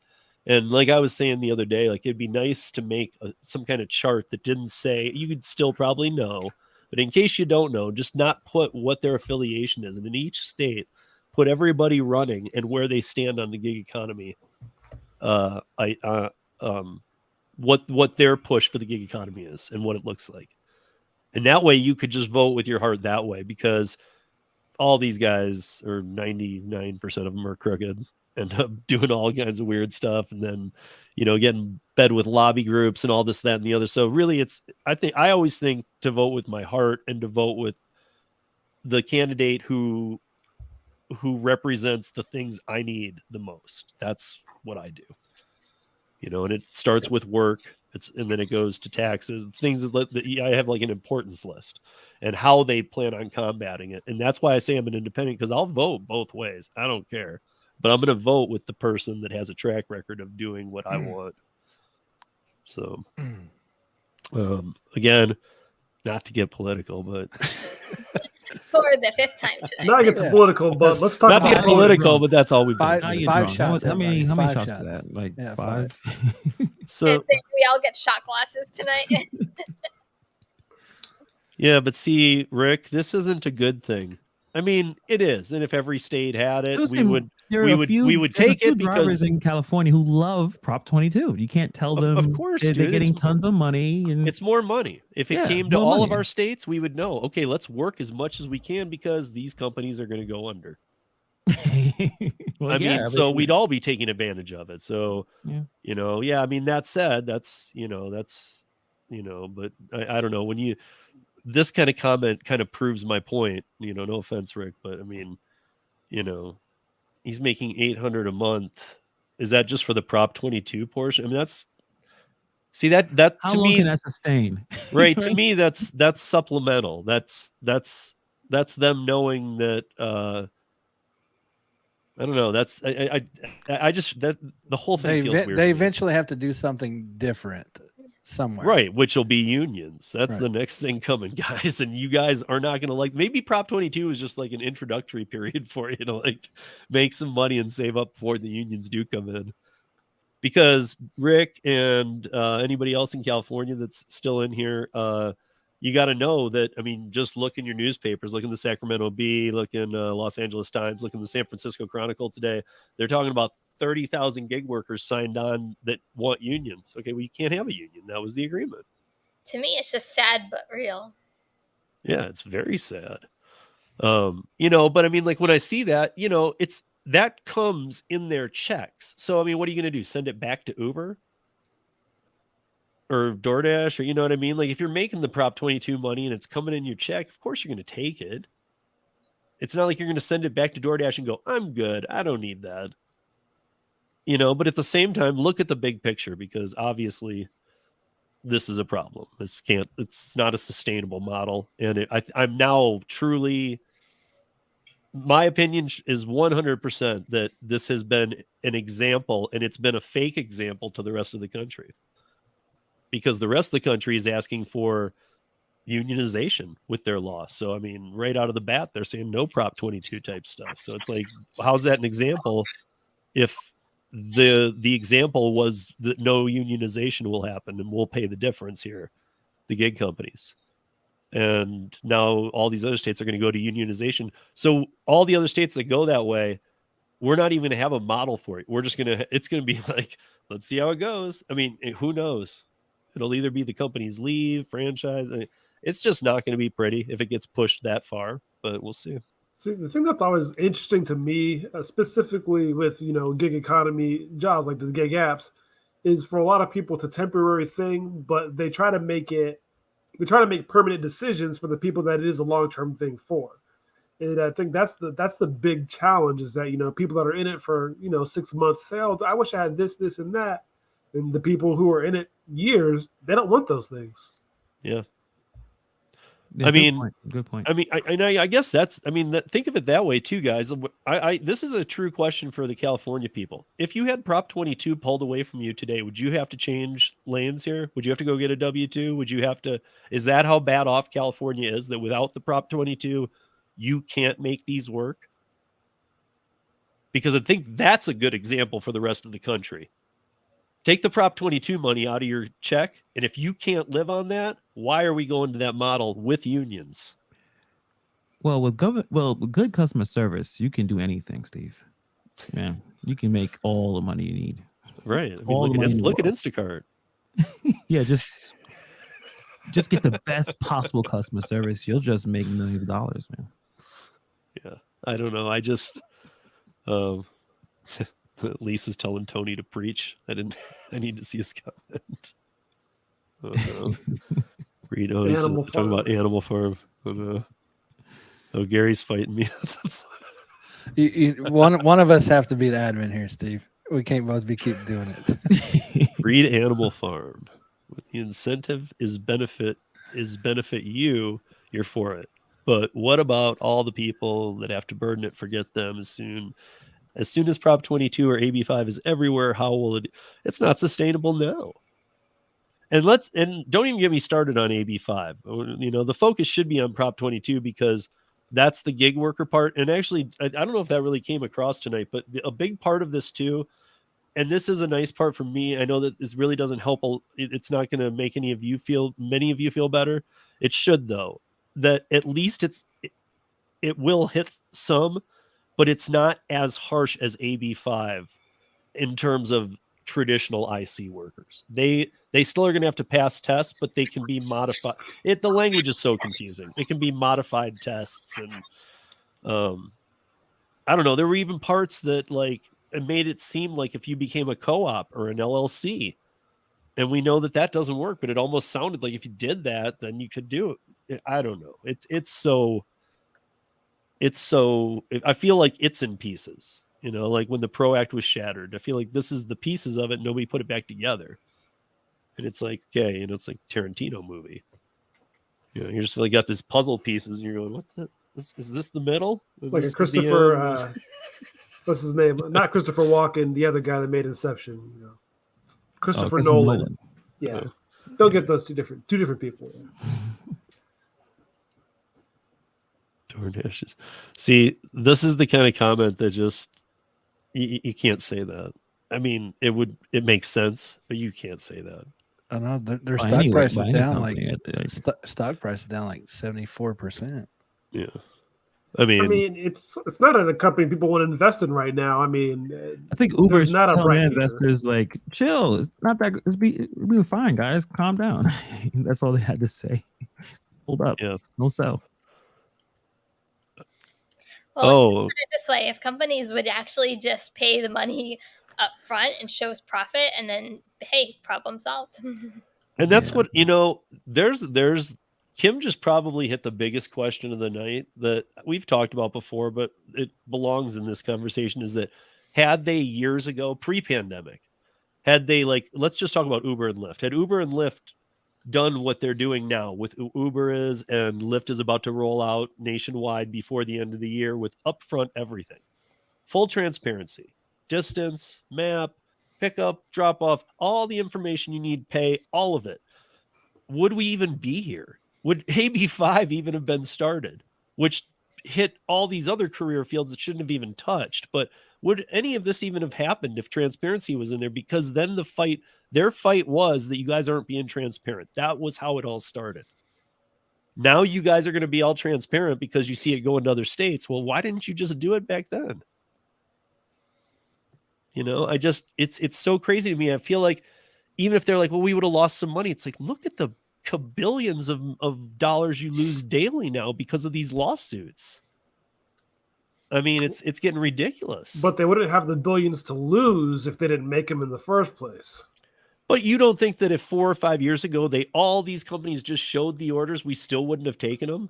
And like I was saying the other day, like it'd be nice to make some kind of chart that didn't say, you could still probably know, but in case you don't know, just not put what their affiliation is. And in each state, put everybody running and where they stand on the gig economy. What their push for the gig economy is and what it looks like. And that way you could just vote with your heart that way, because all these guys, or 99% of them, are crooked, end up doing all kinds of weird stuff, and then, you know, getting bed with lobby groups and all this, that, and the other. So really I always think to vote with my heart and to vote with the candidate who represents the things I need the most. That's what I do. And it starts with work. And then it goes to taxes, things that I have like an importance list and how they plan on combating it. And that's why I say I'm an independent, because I'll vote both ways. I don't care, but I'm going to vote with the person that has a track record of doing what I want. So, again, not to get political, but for the 5th time today. Not to get political, but let's talk not to get political, but that's all we've Five- done. five shots. How many Five shots shots. for that? Like Yeah, 5? So And we all get shot glasses tonight. yeah, but see, Rick, this isn't a good thing. I mean, it is, and if every state had it, we would take it drivers because in California who love Prop 22. You can't tell them. Of course, they're dude, getting tons of money, and it's more money. If it Yeah, came to more all of money. our states, we would know. Okay, let's work as much as we can because these companies are going to go under. Well, I yeah, mean, so we'd all be taking advantage of it. So, Yeah. I mean, that said, but I don't know, when this kind of comment kind of proves my point, no offense, Rick, but I mean, he's making $800 a month. Is that just for the Prop 22 portion? I mean, that how to long me, can that sustain? right. To me, that's supplemental. That's them knowing that, I don't know. That's I just that the whole thing feels weird. They eventually have to do something different somewhere, right? Which will be unions. That's Right. the next thing coming, guys. And you guys are not going to maybe Prop 22 is just like an introductory period for you to make some money and save up before the unions do come in. Because Rick and anybody else in California that's still in here, you got to know that, I mean, just look in your newspapers, look in the Sacramento Bee, look in Los Angeles Times, look in the San Francisco Chronicle today. They're talking about 30,000 gig workers signed on that want unions. Okay, well, you can't have a union. That was the agreement. To me, it's just sad but real. Yeah, it's very sad. But I mean, like when I see that, that comes in their checks. So, I mean, what are you going to do? Send it back to Uber? Or DoorDash, or you know what I mean? Like if you're making the Prop 22 money and it's coming in your check, of course you're going to take it. It's not like you're going to send it back to DoorDash and go, I'm good, I don't need that. But at the same time, look at the big picture, because obviously this is a problem. It's not a sustainable model. And I'm now truly, my opinion is 100% that this has been an example, and it's been a fake example to the rest of the country. Because the rest of the country is asking for unionization with their law. So, I mean, right out of the bat, they're saying no Prop 22 type stuff. So it's like, how's that an example if the example was that no unionization will happen and we'll pay the difference here, the gig companies. And now all these other states are going to go to unionization. So all the other states that go that way, we're not even going to have a model for it. It's going to be like, let's see how it goes. I mean, who knows? It'll either be the company's leave, franchise. I mean, it's just not going to be pretty if it gets pushed that far, but we'll see. See, the thing that's always interesting to me, specifically with, gig economy jobs like the gig apps, is for a lot of people it's a temporary thing, but they try to make permanent decisions for the people that it is a long-term thing for. And I think that's the big challenge, is that, people that are in it for, 6 months say, oh, I wish I had this, and that. And the people who are in it years, they don't want those things. Yeah. Yeah, I mean, good point. I mean, I guess think of it that way too, guys. This is a true question for the California people. If you had Prop 22 pulled away from you today, would you have to change lanes here? Would you have to go get a W-2? Is that how bad off California is, that without the Prop 22, you can't make these work? Because I think that's a good example for the rest of the country. Take the Prop 22 money out of your check, and if you can't live on that, why are we going to that model with unions? Well, with good customer service, you can do anything, Steve. Man, you can make all the money you need. Right. I mean, look at Instacart. Yeah, just get the best possible customer service. You'll just make millions of dollars, man. Yeah, I don't know. I just Lisa's telling Tony to preach. I need to see his comment. Oh, no. Talking about Animal Farm. Oh, no. Oh, Gary's fighting me. One of us have to be the admin here, Steve. We can't both keep doing it. Breed Animal Farm. The incentive is benefit you. You're for it. But what about all the people that have to burden it? Forget them as soon as Prop 22 or AB5 is everywhere. How will it? It's not sustainable now. And don't even get me started on AB5. You know, the focus should be on Prop 22 because that's the gig worker part. And actually, I don't know if that really came across tonight, but a big part of this too, and this is a nice part for me. I know that this really doesn't help. It's not going to make many of you feel better. It should, though, that at least it will hit some, but it's not as harsh as AB5 in terms of traditional IC workers. They still are going to have to pass tests, but they can be modified. The language is so confusing. It can be modified tests, and I don't know. There were even parts that it made it seem like if you became a co-op or an LLC, and we know that doesn't work, but it almost sounded like if you did that, then you could do it. I don't know. It's so I feel like it's in pieces, you know, like when the PRO Act was shattered. I feel like this is the pieces of it. Nobody put it back together. And it's like, okay, you know, it's like Tarantino movie. You know, you're just got this puzzle pieces and you're going, what the? Is this the middle? Like a Christopher, what's his name? Not Christopher Walken, the other guy that made Inception. You know, Christopher Nolan. Yeah, don't get those two different people. DoorDashes. See, this is the kind of comment that just you can't say that. I mean, it makes sense, but you can't say that. I know their stock price is down stock price is down like 74%. Yeah. I mean, it's not a company people want to invest in right now. I mean, I think Uber is not a bright investors like, chill. It's not that. It's be fine, guys. Calm down. That's all they had to say. Hold up. Yeah. No sell. Well, let's put it this way: if companies would actually just pay the money up front and shows profit, and then hey, problem solved. And that's what, you know. There's Kim just probably hit the biggest question of the night that we've talked about before, but it belongs in this conversation, is that had they years ago, pre-pandemic, had they let's just talk about Uber and Lyft. Had Uber and Lyft done what they're doing now with Uber is, and Lyft is about to roll out nationwide before the end of the year with upfront everything, full transparency, distance, map, pickup, drop off, all the information you need, pay, all of it. Would we even be here? Would AB5 even have been started, which hit all these other career fields that shouldn't have even touched? But would any of this even have happened if transparency was in there? Because then their fight was that you guys aren't being transparent. That was how it all started. Now you guys are going to be all transparent because you see it go into other states. Well, why didn't you just do it back then? You know, it's so crazy to me. I feel like even if they're like, well, we would have lost some money. It's like, look at the billions of dollars you lose daily now because of these lawsuits. I mean, it's getting ridiculous. But they wouldn't have the billions to lose if they didn't make them in the first place. But you don't think that if 4 or 5 years ago all these companies just showed the orders, we still wouldn't have taken them?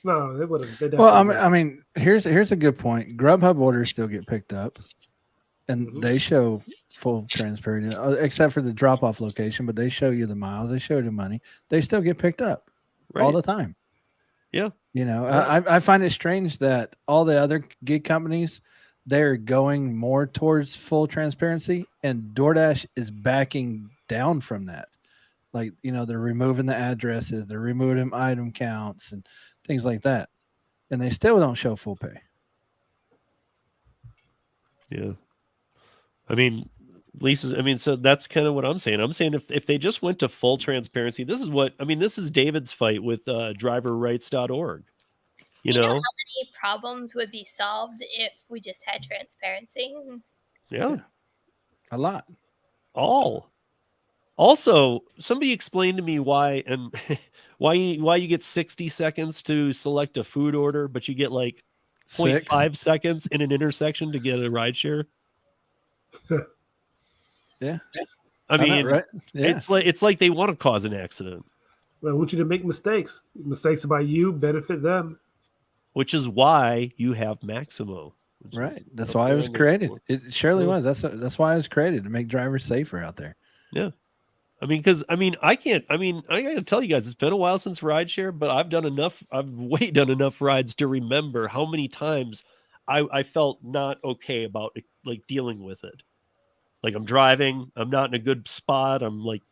No, they wouldn't. Well, I mean, here's a good point. Grubhub orders still get picked up, and they show full transparency, except for the drop-off location. But they show you the miles, they show you the money. They still get picked up all the time. Yeah, you know, I find it strange that all the other gig companies, they're going more towards full transparency, and DoorDash is backing down from that. Like, you know, they're removing the addresses, they're removing item counts and things like that, and they still don't show full pay. Yeah. I mean, so that's kind of what I'm saying. I'm saying if they just went to full transparency, this is David's fight with driverrights.org. You know how many problems would be solved if we just had transparency? Yeah. A lot. Also, somebody explained to me why you get 60 seconds to select a food order, but you get like 0.5 seconds in an intersection to get a rideshare. Yeah. I mean, right? Yeah. It's like they want to cause an accident. Well, I want you to make mistakes. Mistakes by you benefit them. which is why you have Maximo. Right. That's why it was created. It surely was. That's why it was created, to make drivers safer out there. Yeah. I mean, because I gotta tell you guys, it's been a while since rideshare, but I've done enough rides to remember how many times I felt not okay about like dealing with it. Like I'm driving, I'm not in a good spot, I'm like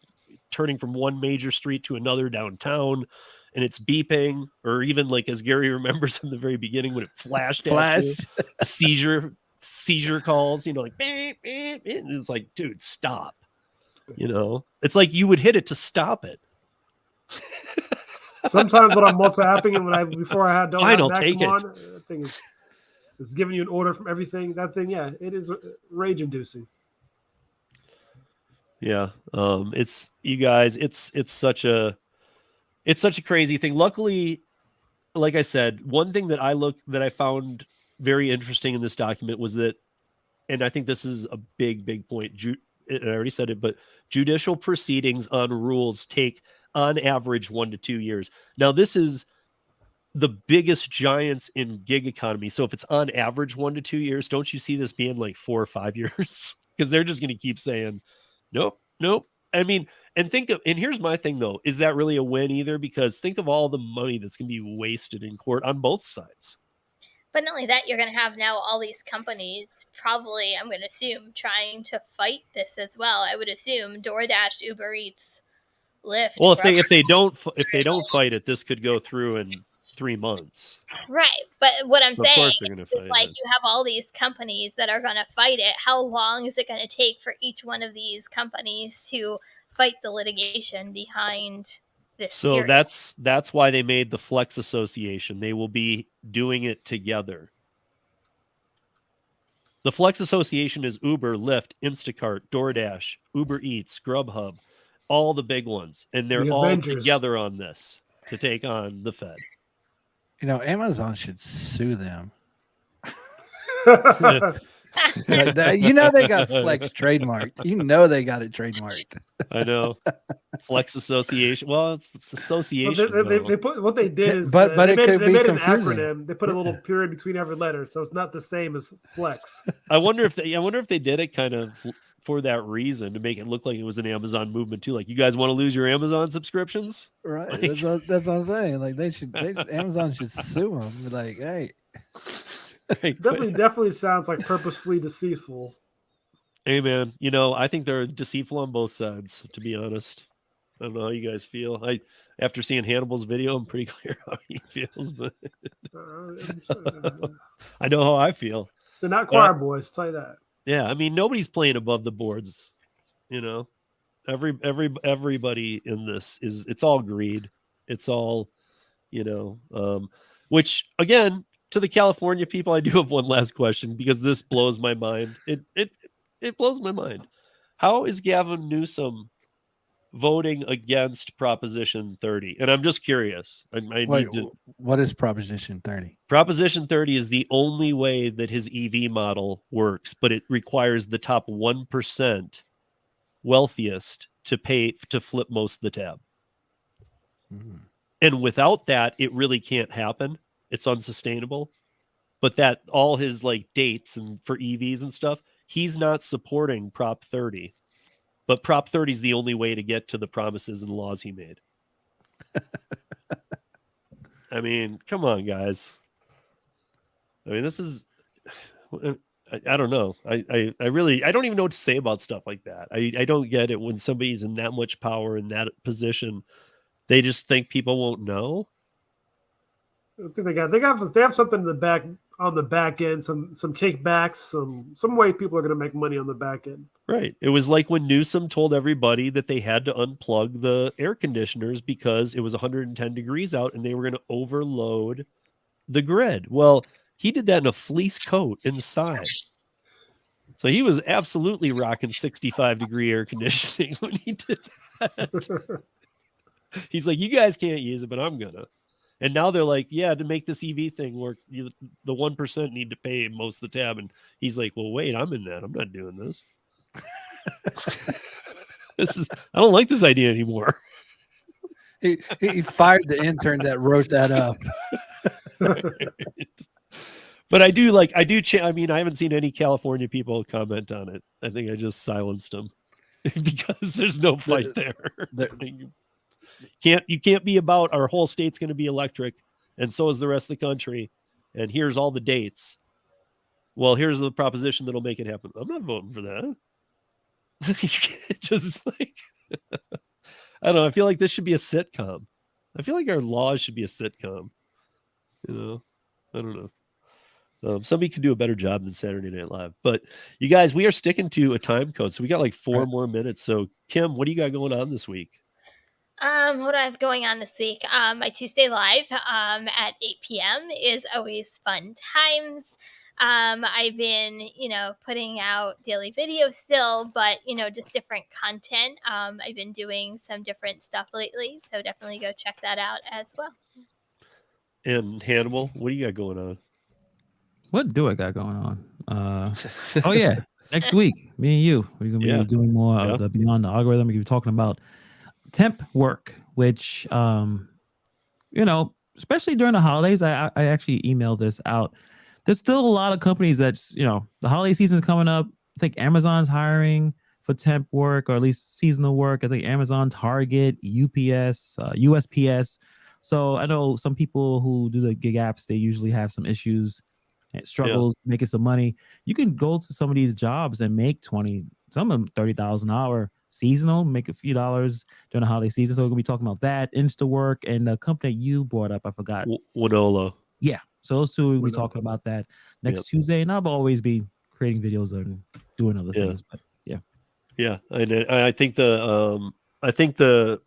turning from one major street to another downtown, and it's beeping, or even like as Gary remembers in the very beginning when it flashed at you, seizure calls, like beep, beep, beep, and it's like, dude, stop. It's like you would hit it to stop it. Sometimes when I'm multi-apping and before I don't have Maximo take it. on, that thing is giving you an order from everything. That thing, yeah, it is rage-inducing. Yeah, it's you guys. It's such a crazy thing. Luckily, like I said, one thing that I found very interesting in this document was that, and I think this is a big point. I already said it, but judicial proceedings on rules take on average 1 to 2 years. Now, this is the biggest giants in gig economy. So if it's on average 1 to 2 years, don't you see this being like 4 or 5 years? Because they're just going to keep saying, nope. I mean, and here's my thing though, is that really a win either? Because think of all the money that's going to be wasted in court on both sides. But not only that, you're going to have now all these companies probably, I'm going to assume, trying to fight this as well. I would assume DoorDash, Uber Eats, Lyft. Well, if they don't fight it, this could go through in 3 months. Right, but what I'm saying course they're gonna fight is, like, it. you have all these companies that are going to fight it. How long is it going to take for each one of these companies to fight the litigation behind this? So theory? that's why they made the Flex Association. They will be doing it together. The Flex Association is Uber, Lyft, Instacart, DoorDash, Uber Eats, Grubhub, all the big ones, and they're all Avengers. together on this to take on the Fed. Amazon should sue them. That's Like that, they got Flex trademarked. They got it trademarked. I know. Flex Association. Well, it's association. they put what they did is But they it made, could they be made an confusing. acronym. They put a little period between every letter, so it's not the same as Flex. I wonder if they did it kind of for that reason, to make it look like it was an Amazon movement too. Like, you guys want to lose your Amazon subscriptions? Right. Like, That's what I'm saying. Like Amazon should sue them. Like, hey. Definitely sounds like purposefully deceitful. Hey man, I think they're deceitful on both sides, to be honest. I don't know how you guys feel. After seeing Hannibal's video, I'm pretty clear how he feels, but I know how I feel. They're not choir boys, I'll tell you that. Yeah, I mean, nobody's playing above the boards. Everybody in this it's all greed. It's all, which again, to the California people, I do have one last question, because this blows my mind. It blows my mind. How is Gavin Newsom voting against Proposition 30? And I'm just curious. What is Proposition 30? Proposition 30 is the only way that his EV model works, but it requires the top 1% wealthiest to pay to flip most of the tab. And without that, it really can't happen. It's unsustainable. But that all his like dates and for EVs and stuff, he's not supporting Prop 30. But Prop 30 is the only way to get to the promises and laws he made. I mean, come on, guys. I mean, this is, I don't know. I really, I don't even know what to say about stuff like that. I don't get it when somebody's in that much power, in that position. They just think people won't know. I think they have something in the back, on the back end, some kickbacks, some way people are going to make money on the back end. Right. It was like when Newsom told everybody that they had to unplug the air conditioners because it was 110 degrees out and they were going to overload the grid. Well, he did that in a fleece coat inside. So he was absolutely rocking 65-degree air conditioning when he did that. He's like, you guys can't use it, but I'm going to. And now they're like, yeah, to make this EV thing work, the 1% need to pay most of the tab. And he's like, well, wait, I'm in that. I'm not doing this. I don't like this idea anymore. He fired the intern that wrote that up. But I mean, I haven't seen any California people comment on it. I think I just silenced them because there's no fight there. You can't be about our whole state's going to be electric, and so is the rest of the country. And here's all the dates. Well, here's the proposition that'll make it happen. I'm not voting for that. You can't just like, I don't know. I feel like this should be a sitcom. I feel like our laws should be a sitcom. You know, I don't know. Somebody could do a better job than Saturday Night Live. But you guys, we are sticking to a time code. So we got like 4 more minutes. So Kim, what do you got going on this week? What do I have going on this week? My Tuesday live at 8 p.m. is always fun times. I've been, putting out daily videos still, but, just different content. I've been doing some different stuff lately. So definitely go check that out as well. And Hannibal, what do you got going on? What do I got going on? Oh yeah, next week, me and you, we're gonna be doing more of the Beyond the Algorithm. We're gonna be talking about temp work, which especially during the holidays. I actually emailed this out. There's still a lot of companies that's the holiday season is coming up. I think Amazon's hiring for temp work, or at least seasonal work. I think Amazon, Target, UPS, USPS. So I know some people who do the gig apps, they usually have some issues and struggles making some money. You can go to some of these jobs and make 20, some of them $30,000 an hour seasonal, make a few dollars during the holiday season. So we're gonna be talking about that, Insta work, and the company you brought up, I forgot. Winolo. Yeah. So those two, we'll be talking about that next Tuesday, and I'll always be creating videos and doing other things. But yeah, and I think the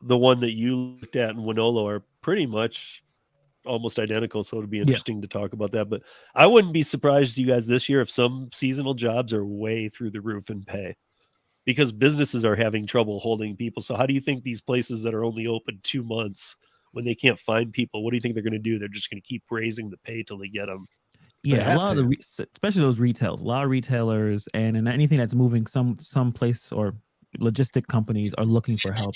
one that you looked at in Winolo are pretty much almost identical, so it'd be interesting to talk about that. But I wouldn't be surprised, you guys, this year if some seasonal jobs are way through the roof in pay, because businesses are having trouble holding people. So how do you think these places that are only open 2 months, when they can't find people, what do you think they're going to do? They're just going to keep raising the pay till they get them. Yeah, a lot of especially those retails, a lot of retailers and anything that's moving some place, or logistic companies are looking for help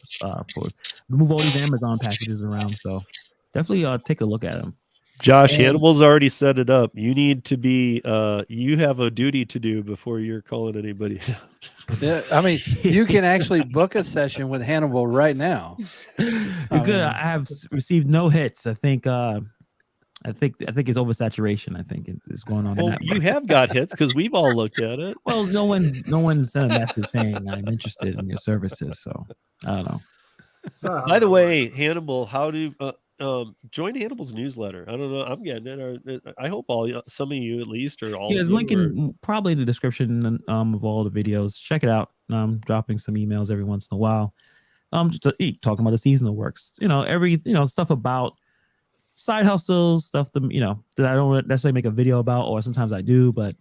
for move all these Amazon packages around. So definitely take a look at them. Josh, Hannibal's already set it up. You need to be you have a duty to do before you're calling anybody. Yeah, I mean, you can actually book a session with Hannibal right now. Good. I have received no hits. I think it's oversaturation. I think is going on. Well, you have got hits because we've all looked at it. Well, no one's sent a message saying I'm interested in your services. So I don't know. By the way, Hannibal, how do join Hannibal's newsletter? I don't know. I'm getting it. I hope some of you at least, or all. Yeah, there's link in probably the description of all the videos. Check it out. I'm dropping some emails every once in a while. Just talking about the seasonal works. Stuff about side hustles, stuff that I don't necessarily make a video about, or sometimes I do, but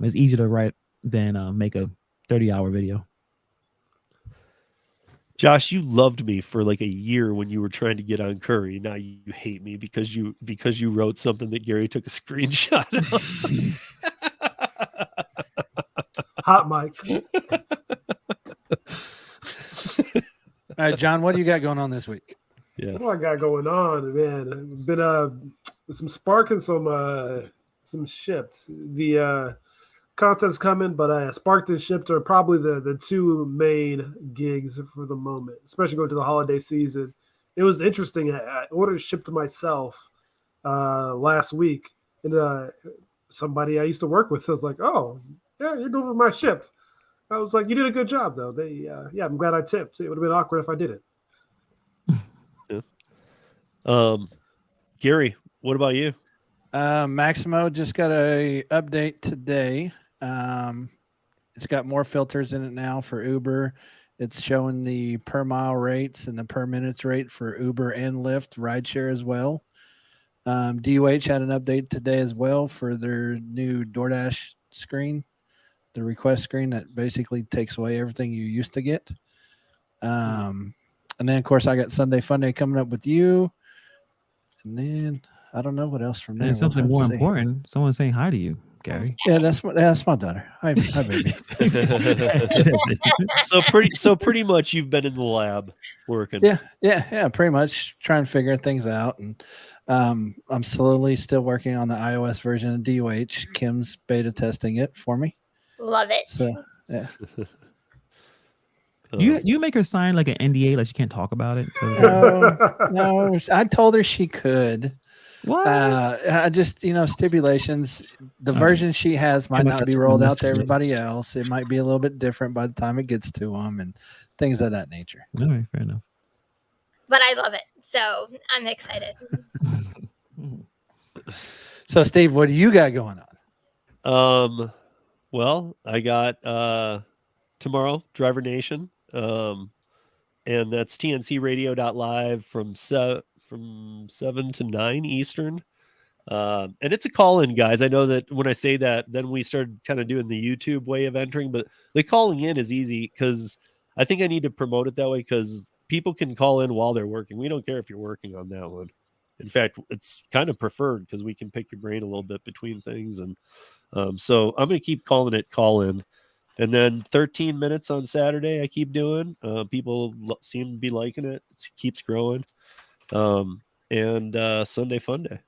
it's easier to write than make a 30-hour video. Josh, you loved me for like a year when you were trying to get on Curry. Now you hate me because you wrote something that Gary took a screenshot of. Hot mic. All right, John, what do you got going on this week? Yeah. What do I got going on, man? Been some spark and some shipped. The content's coming, but sparked and shipped are probably the two main gigs for the moment, especially going to the holiday season. It was interesting. I ordered shipped to myself last week, and somebody I used to work with was like, "Oh, yeah, you're delivering my shipped." I was like, "You did a good job, though." I'm glad I tipped. It would have been awkward if I didn't. Gary, what about you? Maximo just got a update today. It's got more filters in it now for Uber. It's showing the per mile rates and the per minutes rate for Uber and Lyft, Rideshare as well. DOH had an update today as well for their new DoorDash screen, the request screen that basically takes away everything you used to get. And then, of course, I got Sunday Funday coming up with you. And then I don't know what else from there. And something more important. Someone's saying hi to you, Gary. Yeah, that's my daughter. Hi baby. So pretty much you've been in the lab working. Yeah, pretty much trying to figure things out. And I'm slowly still working on the iOS version of DOH. Kim's beta testing it for me. Love it. So yeah. You make her sign like an NDA, like she can't talk about it. No, I told her she could. What? I just, stipulations. The version she has might not be rolled out to everybody else. It might be a little bit different by the time it gets to them and things of that nature. All right, fair enough. But I love it, so I'm excited. So, Steve, what do you got going on? Well, I got tomorrow Driver Nation, and that's tncradio.live from 7 to 9 Eastern. And it's a call-in, guys. I know that when I say that, then we started kind of doing the YouTube way of entering, but the calling in is easy because I think I need to promote it that way because people can call in while they're working. We don't care if you're working on that one. In fact, it's kind of preferred because we can pick your brain a little bit between things. And so I'm going to keep calling it call-in. And then 13 minutes on Saturday I keep doing. People seem to be liking it. It keeps growing. And Sunday Fun Day.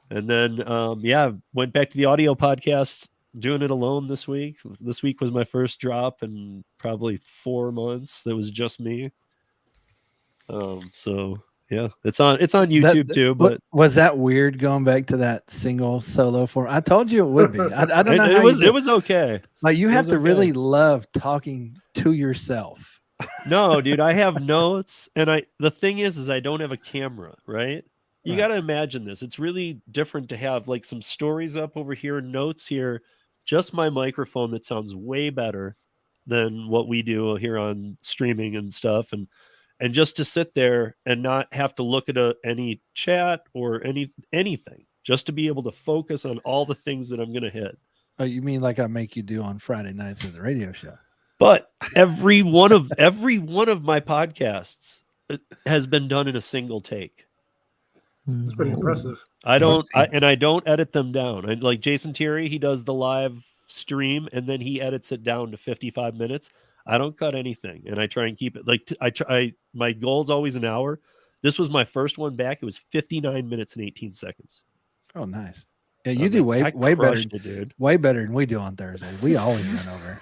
And then, went back to the audio podcast, doing it alone this week. This week was my first drop in probably 4 months. That was just me. So yeah, it's on YouTube too. But was that weird going back to that single solo form? I told you it would be. I don't know. It was okay. Like you have to really love talking to yourself. No, dude, I have notes, and the thing is I don't have a camera, right? You got to imagine this. It's really different to have like some stories up over here, notes here, just my microphone that sounds way better than what we do here on streaming and stuff. And just to sit there and not have to look at any chat or anything, just to be able to focus on all the things that I'm going to hit. Oh, you mean like I make you do on Friday nights at the radio show? But every one of my podcasts has been done in a single take. It's pretty impressive. I don't edit them down. Like Jason Thierry, he does the live stream and then he edits it down to 55 minutes. I don't cut anything, and I try and keep it like my goal is always an hour. This was my first one back. It was 59 minutes and 18 seconds. Oh, nice. Yeah, you do way better, dude. Way better than we do on Thursday. We always run over.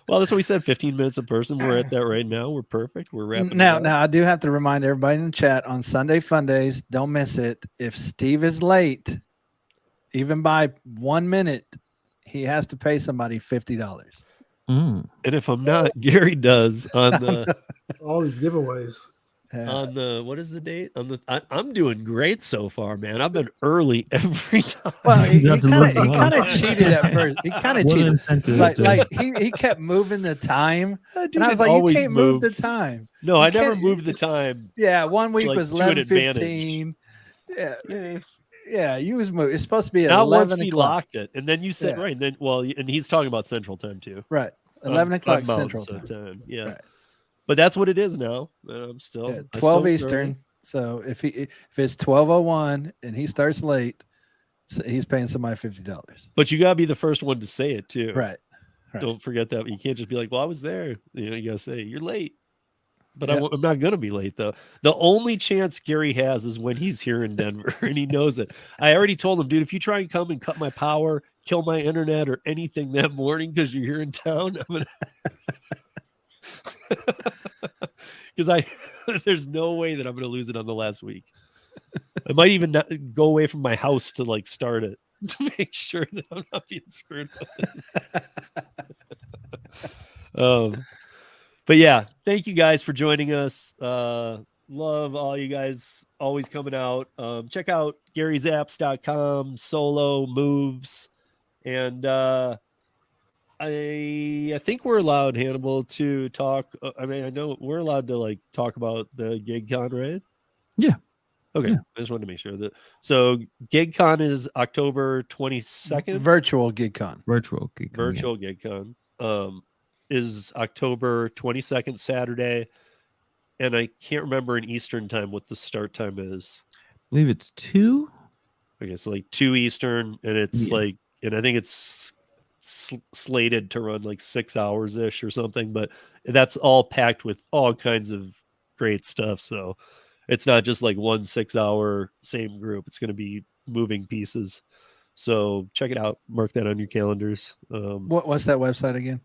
Well, that's what we said. 15 minutes a person. We're at that right now. We're perfect. We're wrapping now. Now, I do have to remind everybody in the chat on Sunday Fun Days. Don't miss it. If Steve is late, even by 1 minute, he has to pay somebody $50. And if I'm not, Gary does on the all these giveaways. On the what is the date? I'm doing great so far, man. I've been early every time. Well, he kind of cheated at first. He kind of cheated. Like he kept moving the time. Dude, and I was like, you can't move the time. No, I never moved the time. Yeah, 1 week was 11:15. Yeah, you was moved. It's supposed to be at not 11 once we locked it, and then you said right. And then and he's talking about Central Time too. Right, 11 o'clock Central Time. Yeah. Right. But that's what it is now. I'm still 12 Eastern. So if it's 12:01 and he starts late, so he's paying somebody $50. But you gotta be the first one to say it too. Right. Don't forget that. You can't just be like, "Well, I was there." You gotta say you're late. But I'm not gonna be late though. The only chance Gary has is when he's here in Denver, and he knows it. I already told him, dude, if you try and come and cut my power, kill my internet, or anything that morning because you're here in town, I'm gonna. Because there's no way that I'm going to lose it on the last week. I might even not go away from my house to like start it to make sure that I'm not being screwed with. But yeah, thank you guys for joining us. Love all you guys always coming out. Check out GaryZaps.com, solo moves, and I think we're allowed, Hannibal, to talk. I mean, I know we're allowed to like talk about the GigCon, right? Yeah. Okay. Yeah. I just wanted to make sure that. So GigCon is October 22nd. Virtual GigCon. Virtual GigCon is October 22nd, Saturday. And I can't remember in Eastern time what the start time is. I believe it's 2. Okay. So like 2 Eastern, and it's like, and I think it's slated to run like 6 hours ish or something, but that's all packed with all kinds of great stuff. So it's not just like 1 6-hour same group. It's going to be moving pieces. So check it out. Mark that on your calendars. What's that website again?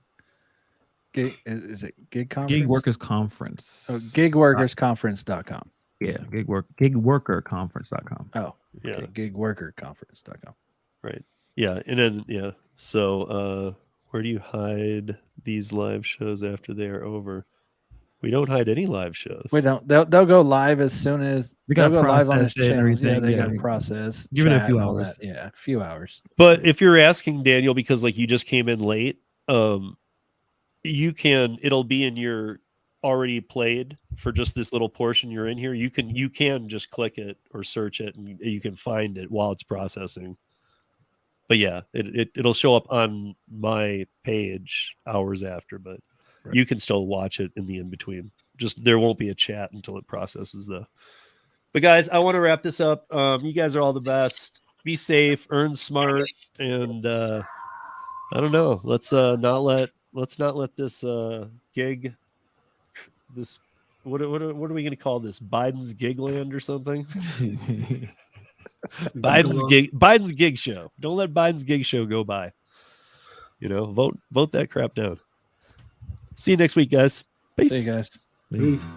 Is it Gig Conference? Gig Workers Conference. Oh, gigworkersconference.com. Yeah, gigworkerconference.com. Oh, yeah, okay, gigworkerconference.com. right. Yeah, and then yeah. So where do you hide these live shows after they are over? We don't hide any live shows. We don't. They'll go live as soon as gotta they'll go live on process his it and channel. Yeah, everything. they Yeah. got to process. Give it a chat few and all hours. that. Yeah, a few hours. But if you're asking Daniel, because like you just came in late, you can. It'll be in your already played for just this little portion you're in here. You can just click it or search it, and you can find it while it's processing. But yeah, it'll show up on my page hours after, but Right. you can still watch it in the in between. Just there won't be a chat until it processes though. But guys, I want to wrap this up. You guys are all the best. Be safe, earn smart, and I don't know. Let's not let this gig, this what are we going to call this? Biden's Gigland or something? Biden's gig show. Don't let Biden's gig show go by. Vote that crap down. See you next week, guys. Peace. See you guys. Peace.